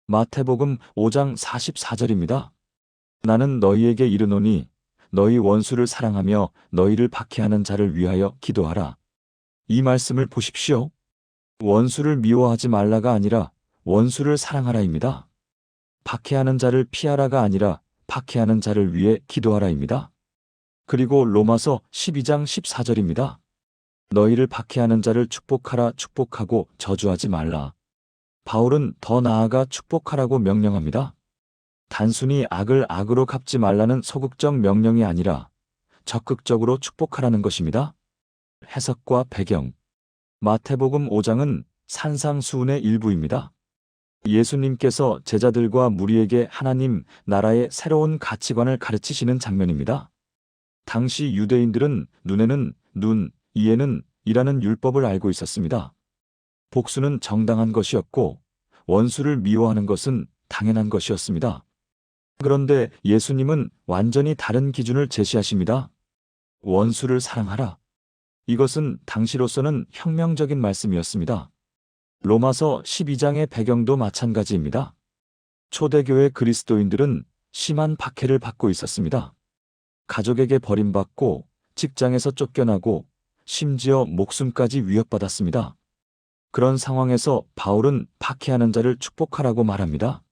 마태복음 5장 44절입니다. 나는 너희에게 이르노니 너희 원수를 사랑하며 너희를 박해하는 자를 위하여 기도하라. 이 말씀을 보십시오. 원수를 미워하지 말라가 아니라 원수를 사랑하라입니다. 박해하는 자를 피하라가 아니라 박해하는 자를 위해 기도하라입니다. 그리고 로마서 12장 14절입니다. 너희를 박해하는 자를 축복하라 축복하고 저주하지 말라. 바울은 더 나아가 축복하라고 명령합니다. 단순히 악을 악으로 갚지 말라는 소극적 명령이 아니라 적극적으로 축복하라는 것입니다. 해석과 배경. 마태복음 5장은 산상수훈의 일부입니다. 예수님께서 제자들과 무리에게 하나님 나라의 새로운 가치관을 가르치시는 장면입니다. 당시 유대인들은 눈에는 눈, 이에는 이라는 율법을 알고 있었습니다. 복수는 정당한 것이었고 원수를 미워하는 것은 당연한 것이었습니다. 그런데 예수님은 완전히 다른 기준을 제시하십니다. 원수를 사랑하라. 이것은 당시로서는 혁명적인 말씀이었습니다. 로마서 12장의 배경도 마찬가지입니다. 초대교회 그리스도인들은 심한 박해를 받고 있었습니다. 가족에게 버림받고 직장에서 쫓겨나고 심지어 목숨까지 위협받았습니다. 그런 상황에서 바울은 박해하는 자를 축복하라고 말합니다.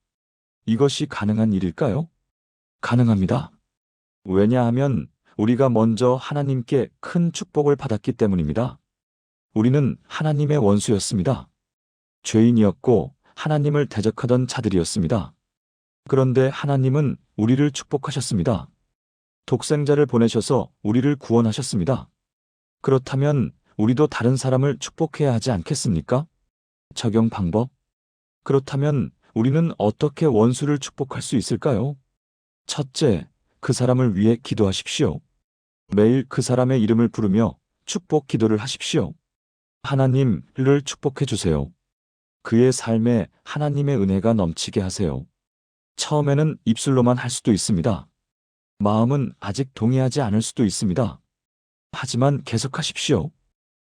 이것이 가능한 일일까요? 가능합니다. 왜냐하면 우리가 먼저 하나님께 큰 축복을 받았기 때문입니다. 우리는 하나님의 원수였습니다. 죄인이었고 하나님을 대적하던 자들이었습니다. 그런데 하나님은 우리를 축복하셨습니다. 독생자를 보내셔서 우리를 구원하셨습니다. 그렇다면 우리도 다른 사람을 축복해야 하지 않겠습니까? 적용 방법? 그렇다면 우리는 어떻게 원수를 축복할 수 있을까요? 첫째, 그 사람을 위해 기도하십시오. 매일 그 사람의 이름을 부르며 축복 기도를 하십시오. 하나님을 축복해 주세요. 그의 삶에 하나님의 은혜가 넘치게 하세요. 처음에는 입술로만 할 수도 있습니다. 마음은 아직 동의하지 않을 수도 있습니다. 하지만 계속하십시오.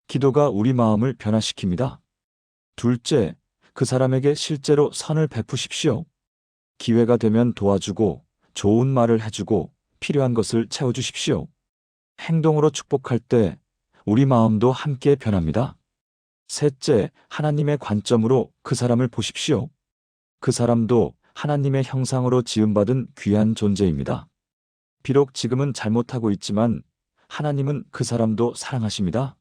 기도가 우리 마음을 변화시킵니다. 둘째, 그 사람에게 실제로 선을 베푸십시오. 기회가 되면 도와주고, 좋은 말을 해주고, 필요한 것을 채워주십시오. 행동으로 축복할 때 우리 마음도 함께 변합니다. 셋째, 하나님의 관점으로 그 사람을 보십시오. 그 사람도 하나님의 형상으로 지음받은 귀한 존재입니다. 비록 지금은 잘못하고 있지만 하나님은 그 사람도 사랑하십니다.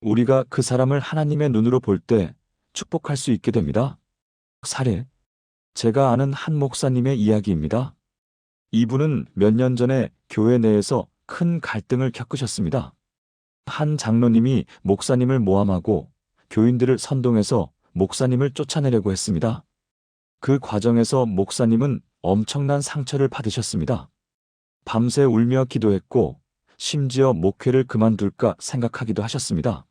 우리가 그 사람을 하나님의 눈으로 볼 때 축복할 수 있게 됩니다. 사례. 제가 아는 한 목사님의 이야기입니다. 이분은 몇 년 전에 교회 내에서 큰 갈등을 겪으셨습니다. 한 장로님이 목사님을 모함하고 교인들을 선동해서 목사님을 쫓아내려고 했습니다. 그 과정에서 목사님은 엄청난 상처를 받으셨습니다. 밤새 울며 기도했고 심지어 목회를 그만둘까 생각하기도 하셨습니다.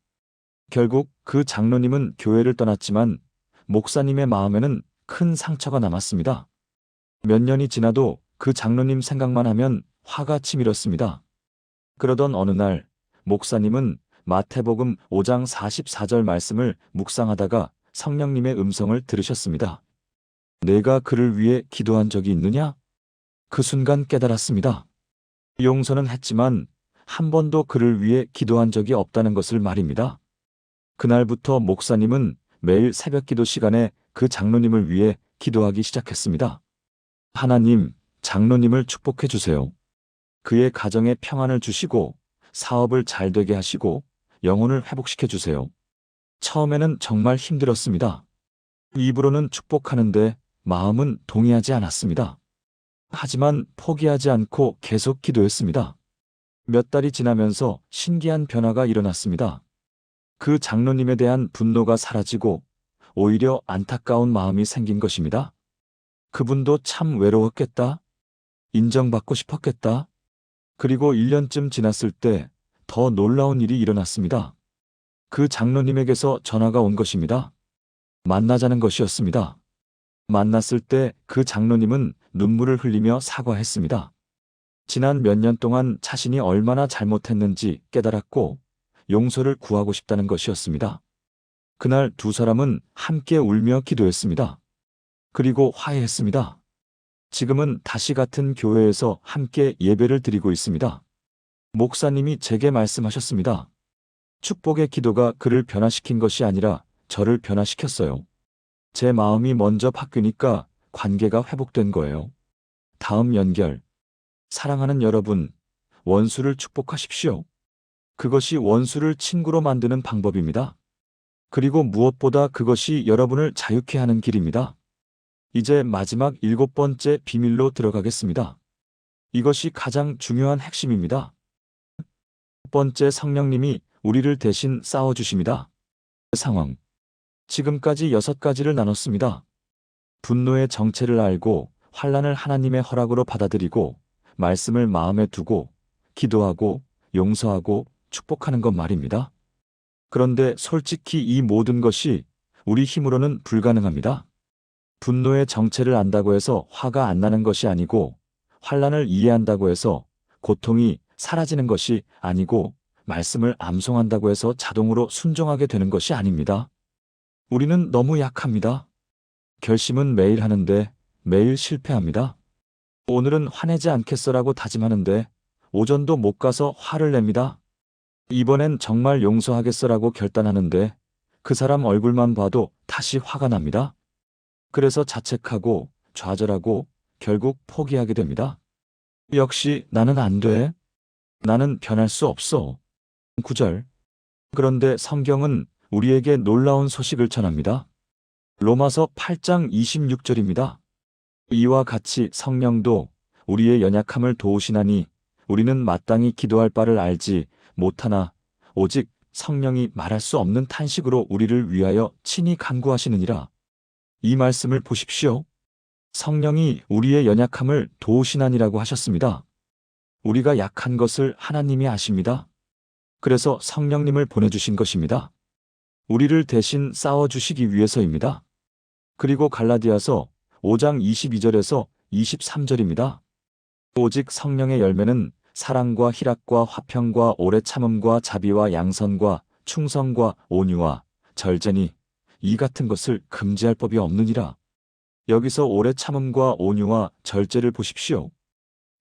결국 그 장로님은 교회를 떠났지만 목사님의 마음에는 큰 상처가 남았습니다. 몇 년이 지나도 그 장로님 생각만 하면 화가 치밀었습니다. 그러던 어느 날 목사님은 마태복음 5장 44절 말씀을 묵상하다가 성령님의 음성을 들으셨습니다. 내가 그를 위해 기도한 적이 있느냐? 그 순간 깨달았습니다. 용서는 했지만 한 번도 그를 위해 기도한 적이 없다는 것을 말입니다. 그날부터 목사님은 매일 새벽기도 시간에 그 장로님을 위해 기도하기 시작했습니다. 하나님, 장로님을 축복해 주세요. 그의 가정에 평안을 주시고 사업을 잘 되게 하시고 영혼을 회복시켜 주세요. 처음에는 정말 힘들었습니다. 입으로는 축복하는데 마음은 동의하지 않았습니다. 하지만 포기하지 않고 계속 기도했습니다. 몇 달이 지나면서 신기한 변화가 일어났습니다. 그 장로님에 대한 분노가 사라지고 오히려 안타까운 마음이 생긴 것입니다. 그분도 참 외로웠겠다. 인정받고 싶었겠다. 그리고 1년쯤 지났을 때 더 놀라운 일이 일어났습니다. 그 장로님에게서 전화가 온 것입니다. 만나자는 것이었습니다. 만났을 때 그 장로님은 눈물을 흘리며 사과했습니다. 지난 몇 년 동안 자신이 얼마나 잘못했는지 깨달았고 용서를 구하고 싶다는 것이었습니다. 그날 두 사람은 함께 울며 기도했습니다. 그리고 화해했습니다. 지금은 다시 같은 교회에서 함께 예배를 드리고 있습니다. 목사님이 제게 말씀하셨습니다. 축복의 기도가 그를 변화시킨 것이 아니라 저를 변화시켰어요. 제 마음이 먼저 바뀌니까 관계가 회복된 거예요. 다음 연결. 사랑하는 여러분, 원수를 축복하십시오. 그것이 원수를 친구로 만드는 방법입니다. 그리고 무엇보다 그것이 여러분을 자유케 하는 길입니다. 이제 마지막 7번째 비밀로 들어가겠습니다. 이것이 가장 중요한 핵심입니다. 첫 번째, 성령님이 우리를 대신 싸워주십니다. 상황. 지금까지 6가지를 나눴습니다. 분노의 정체를 알고 환난을 하나님의 허락으로 받아들이고 말씀을 마음에 두고 기도하고 용서하고 축복하는 것 말입니다. 그런데 솔직히 이 모든 것이 우리 힘으로는 불가능합니다. 분노의 정체를 안다고 해서 화가 안 나는 것이 아니고 환난을 이해한다고 해서 고통이 사라지는 것이 아니고 말씀을 암송한다고 해서 자동으로 순종하게 되는 것이 아닙니다. 우리는 너무 약합니다. 결심은 매일 하는데 매일 실패합니다. 오늘은 화내지 않겠어라고 다짐하는데 오전도 못 가서 화를 냅니다. 이번엔 정말 용서하겠어라고 결단하는데 그 사람 얼굴만 봐도 다시 화가 납니다. 그래서 자책하고 좌절하고 결국 포기하게 됩니다. 역시 나는 안 돼. 나는 변할 수 없어. 9절. 그런데 성경은 우리에게 놀라운 소식을 전합니다. 로마서 8장 26절입니다. 이와 같이 성령도 우리의 연약함을 도우시나니 우리는 마땅히 기도할 바를 알지 못하나 오직 성령이 말할 수 없는 탄식으로 우리를 위하여 친히 간구하시느니라. 이 말씀을 보십시오. 성령이 우리의 연약함을 도우시나니라고 하셨습니다. 우리가 약한 것을 하나님이 아십니다. 그래서 성령님을 보내주신 것입니다. 우리를 대신 싸워주시기 위해서입니다. 그리고 갈라디아서 5장 22절에서 23절입니다. 오직 성령의 열매는 사랑과 희락과 화평과 오래 참음과 자비와 양선과 충성과 온유와 절제니 이 같은 것을 금지할 법이 없느니라. 여기서 오래 참음과 온유와 절제를 보십시오.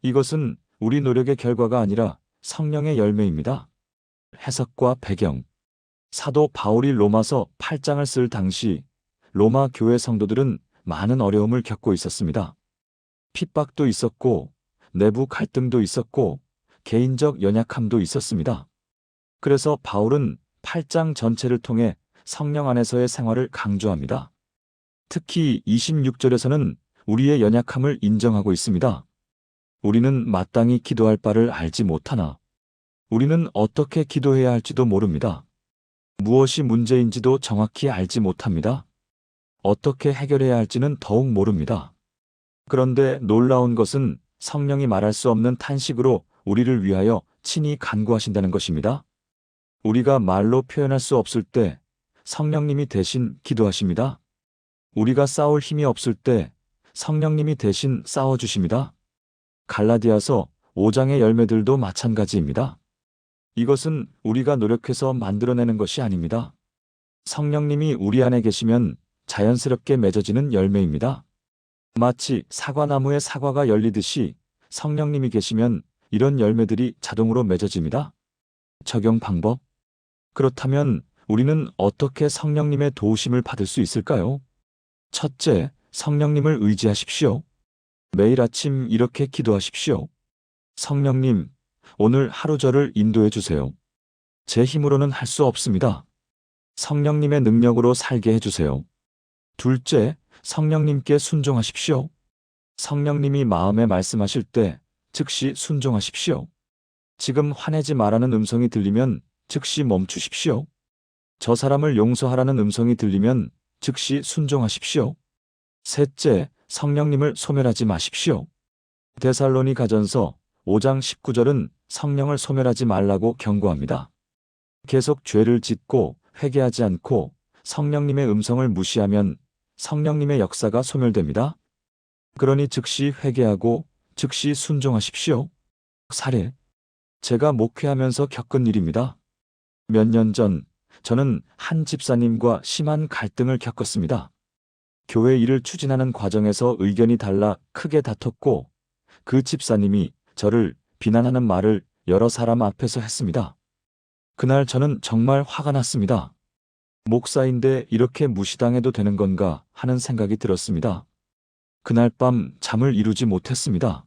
이것은 우리 노력의 결과가 아니라 성령의 열매입니다. 해석과 배경. 사도 바울이 로마서 8장을 쓸 당시 로마 교회 성도들은 많은 어려움을 겪고 있었습니다. 핍박도 있었고 내부 갈등도 있었고 개인적 연약함도 있었습니다. 그래서 바울은 8장 전체를 통해 성령 안에서의 생활을 강조합니다. 특히 26절에서는 우리의 연약함을 인정하고 있습니다. 우리는 마땅히 기도할 바를 알지 못하나 우리는 어떻게 기도해야 할지도 모릅니다. 무엇이 문제인지도 정확히 알지 못합니다. 어떻게 해결해야 할지는 더욱 모릅니다. 그런데 놀라운 것은 성령이 말할 수 없는 탄식으로 우리를 위하여 친히 간구하신다는 것입니다. 우리가 말로 표현할 수 없을 때 성령님이 대신 기도하십니다. 우리가 싸울 힘이 없을 때 성령님이 대신 싸워주십니다. 갈라디아서 5장의 열매들도 마찬가지입니다. 이것은 우리가 노력해서 만들어내는 것이 아닙니다. 성령님이 우리 안에 계시면 자연스럽게 맺어지는 열매입니다. 마치 사과나무에 사과가 열리듯이 성령님이 계시면 이런 열매들이 자동으로 맺어집니다. 적용 방법. 그렇다면 우리는 어떻게 성령님의 도우심을 받을 수 있을까요? 첫째, 성령님을 의지하십시오. 매일 아침 이렇게 기도하십시오. 성령님, 오늘 하루 저를 인도해 주세요. 제 힘으로는 할 수 없습니다. 성령님의 능력으로 살게 해주세요. 둘째, 성령님께 순종하십시오. 성령님이 마음에 말씀하실 때 즉시 순종하십시오. 지금 화내지 말라는 음성이 들리면 즉시 멈추십시오. 저 사람을 용서하라는 음성이 들리면 즉시 순종하십시오. 셋째, 성령님을 소멸하지 마십시오. 데살로니가전서 5장 19절은 성령을 소멸하지 말라고 경고합니다. 계속 죄를 짓고 회개하지 않고 성령님의 음성을 무시하면 성령님의 역사가 소멸됩니다. 그러니 즉시 회개하고 즉시 순종하십시오. 사례. 제가 목회하면서 겪은 일입니다. 몇 년 전 저는 한 집사님과 심한 갈등을 겪었습니다. 교회 일을 추진하는 과정에서 의견이 달라 크게 다퉜고 그 집사님이 저를 비난하는 말을 여러 사람 앞에서 했습니다. 그날 저는 정말 화가 났습니다. 목사인데 이렇게 무시당해도 되는 건가 하는 생각이 들었습니다. 그날 밤 잠을 이루지 못했습니다.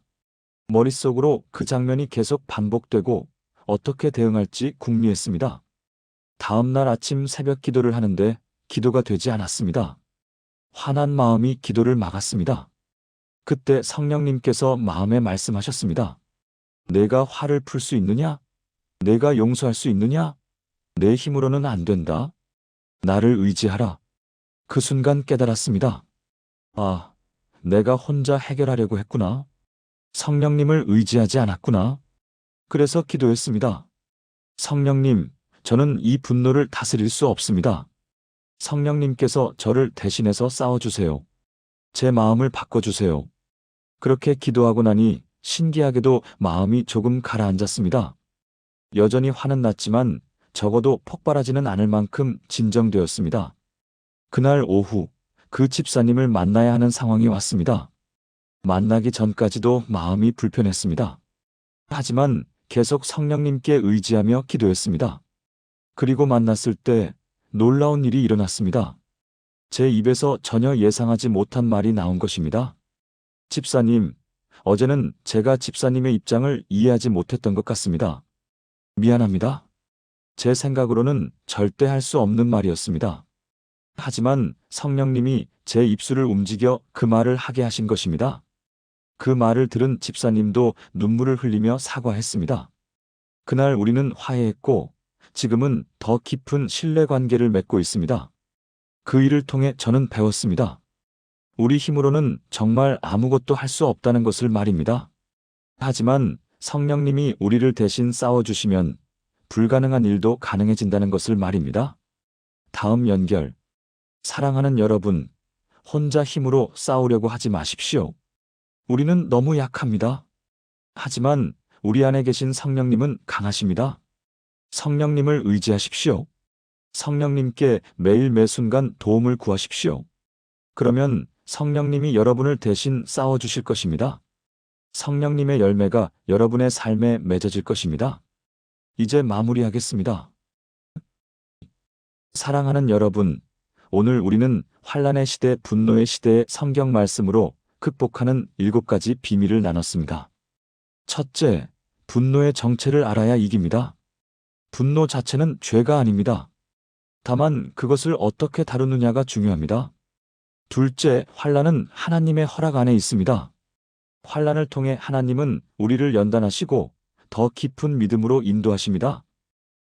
머릿속으로 그 장면이 계속 반복되고 어떻게 대응할지 궁리했습니다. 다음 날 아침 새벽 기도를 하는데 기도가 되지 않았습니다. 화난 마음이 기도를 막았습니다. 그때 성령님께서 마음에 말씀하셨습니다. 내가 화를 풀 수 있느냐? 내가 용서할 수 있느냐? 내 힘으로는 안 된다. 나를 의지하라. 그 순간 깨달았습니다. 아, 내가 혼자 해결하려고 했구나. 성령님을 의지하지 않았구나. 그래서 기도했습니다. 성령님, 저는 이 분노를 다스릴 수 없습니다. 성령님께서 저를 대신해서 싸워주세요. 제 마음을 바꿔주세요. 그렇게 기도하고 나니 신기하게도 마음이 조금 가라앉았습니다. 여전히 화는 났지만 적어도 폭발하지는 않을 만큼 진정되었습니다. 그날 오후 그 집사님을 만나야 하는 상황이 왔습니다. 만나기 전까지도 마음이 불편했습니다. 하지만 계속 성령님께 의지하며 기도했습니다. 그리고 만났을 때 놀라운 일이 일어났습니다. 제 입에서 전혀 예상하지 못한 말이 나온 것입니다. 집사님, 어제는 제가 집사님의 입장을 이해하지 못했던 것 같습니다. 미안합니다. 제 생각으로는 절대 할 수 없는 말이었습니다. 하지만 성령님이 제 입술을 움직여 그 말을 하게 하신 것입니다. 그 말을 들은 집사님도 눈물을 흘리며 사과했습니다. 그날 우리는 화해했고 지금은 더 깊은 신뢰 관계를 맺고 있습니다. 그 일을 통해 저는 배웠습니다. 우리 힘으로는 정말 아무것도 할 수 없다는 것을 말입니다. 하지만 성령님이 우리를 대신 싸워주시면 불가능한 일도 가능해진다는 것을 말입니다. 다음 연결. 사랑하는 여러분, 혼자 힘으로 싸우려고 하지 마십시오. 우리는 너무 약합니다. 하지만 우리 안에 계신 성령님은 강하십니다. 성령님을 의지하십시오. 성령님께 매일 매순간 도움을 구하십시오. 그러면 성령님이 여러분을 대신 싸워주실 것입니다. 성령님의 열매가 여러분의 삶에 맺어질 것입니다. 이제 마무리하겠습니다. 사랑하는 여러분, 오늘 우리는 환난의 시대, 분노의 시대의 성경 말씀으로 극복하는 7가지 비밀을 나눴습니다. 첫째, 분노의 정체를 알아야 이깁니다. 분노 자체는 죄가 아닙니다. 다만 그것을 어떻게 다루느냐가 중요합니다. 둘째, 환난은 하나님의 허락 안에 있습니다. 환난을 통해 하나님은 우리를 연단하시고 더 깊은 믿음으로 인도하십니다.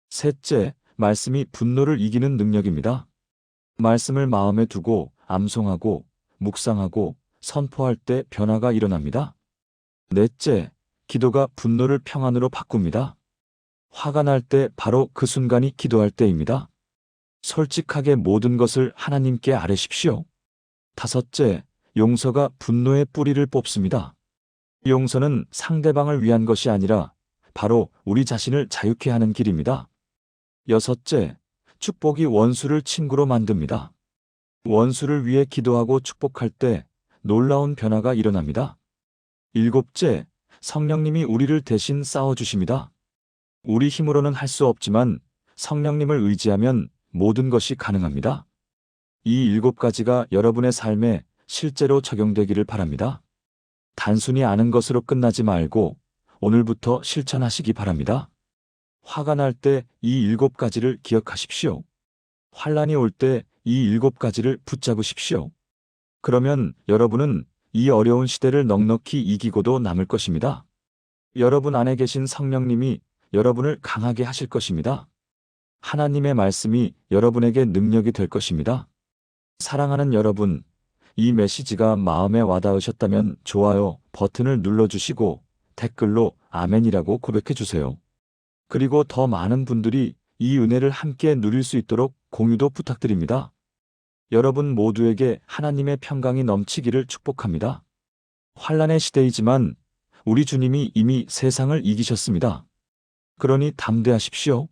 셋째, 말씀이 분노를 이기는 능력입니다. 말씀을 마음에 두고 암송하고 묵상하고 선포할 때 변화가 일어납니다. 넷째, 기도가 분노를 평안으로 바꿉니다. 화가 날 때 바로 그 순간이 기도할 때입니다. 솔직하게 모든 것을 하나님께 아뢰십시오. 다섯째, 용서가 분노의 뿌리를 뽑습니다. 용서는 상대방을 위한 것이 아니라 바로 우리 자신을 자유케 하는 길입니다. 여섯째, 축복이 원수를 친구로 만듭니다. 원수를 위해 기도하고 축복할 때 놀라운 변화가 일어납니다. 일곱째, 성령님이 우리를 대신 싸워주십니다. 우리 힘으로는 할 수 없지만 성령님을 의지하면 모든 것이 가능합니다. 이 7가지가 여러분의 삶에 실제로 적용되기를 바랍니다. 단순히 아는 것으로 끝나지 말고 오늘부터 실천하시기 바랍니다. 화가 날 때 이 7가지를 기억하십시오. 환난이 올 때 이 7가지를 붙잡으십시오. 그러면 여러분은 이 어려운 시대를 넉넉히 이기고도 남을 것입니다. 여러분 안에 계신 성령님이 여러분을 강하게 하실 것입니다. 하나님의 말씀이 여러분에게 능력이 될 것입니다. 사랑하는 여러분, 이 메시지가 마음에 와닿으셨다면 좋아요 버튼을 눌러주시고 댓글로 아멘이라고 고백해 주세요. 그리고 더 많은 분들이 이 은혜를 함께 누릴 수 있도록 공유도 부탁드립니다. 여러분 모두에게 하나님의 평강이 넘치기를 축복합니다. 환난의 시대이지만 우리 주님이 이미 세상을 이기셨습니다. 그러니 담대하십시오.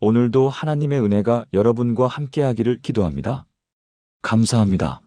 오늘도 하나님의 은혜가 여러분과 함께하기를 기도합니다. 감사합니다.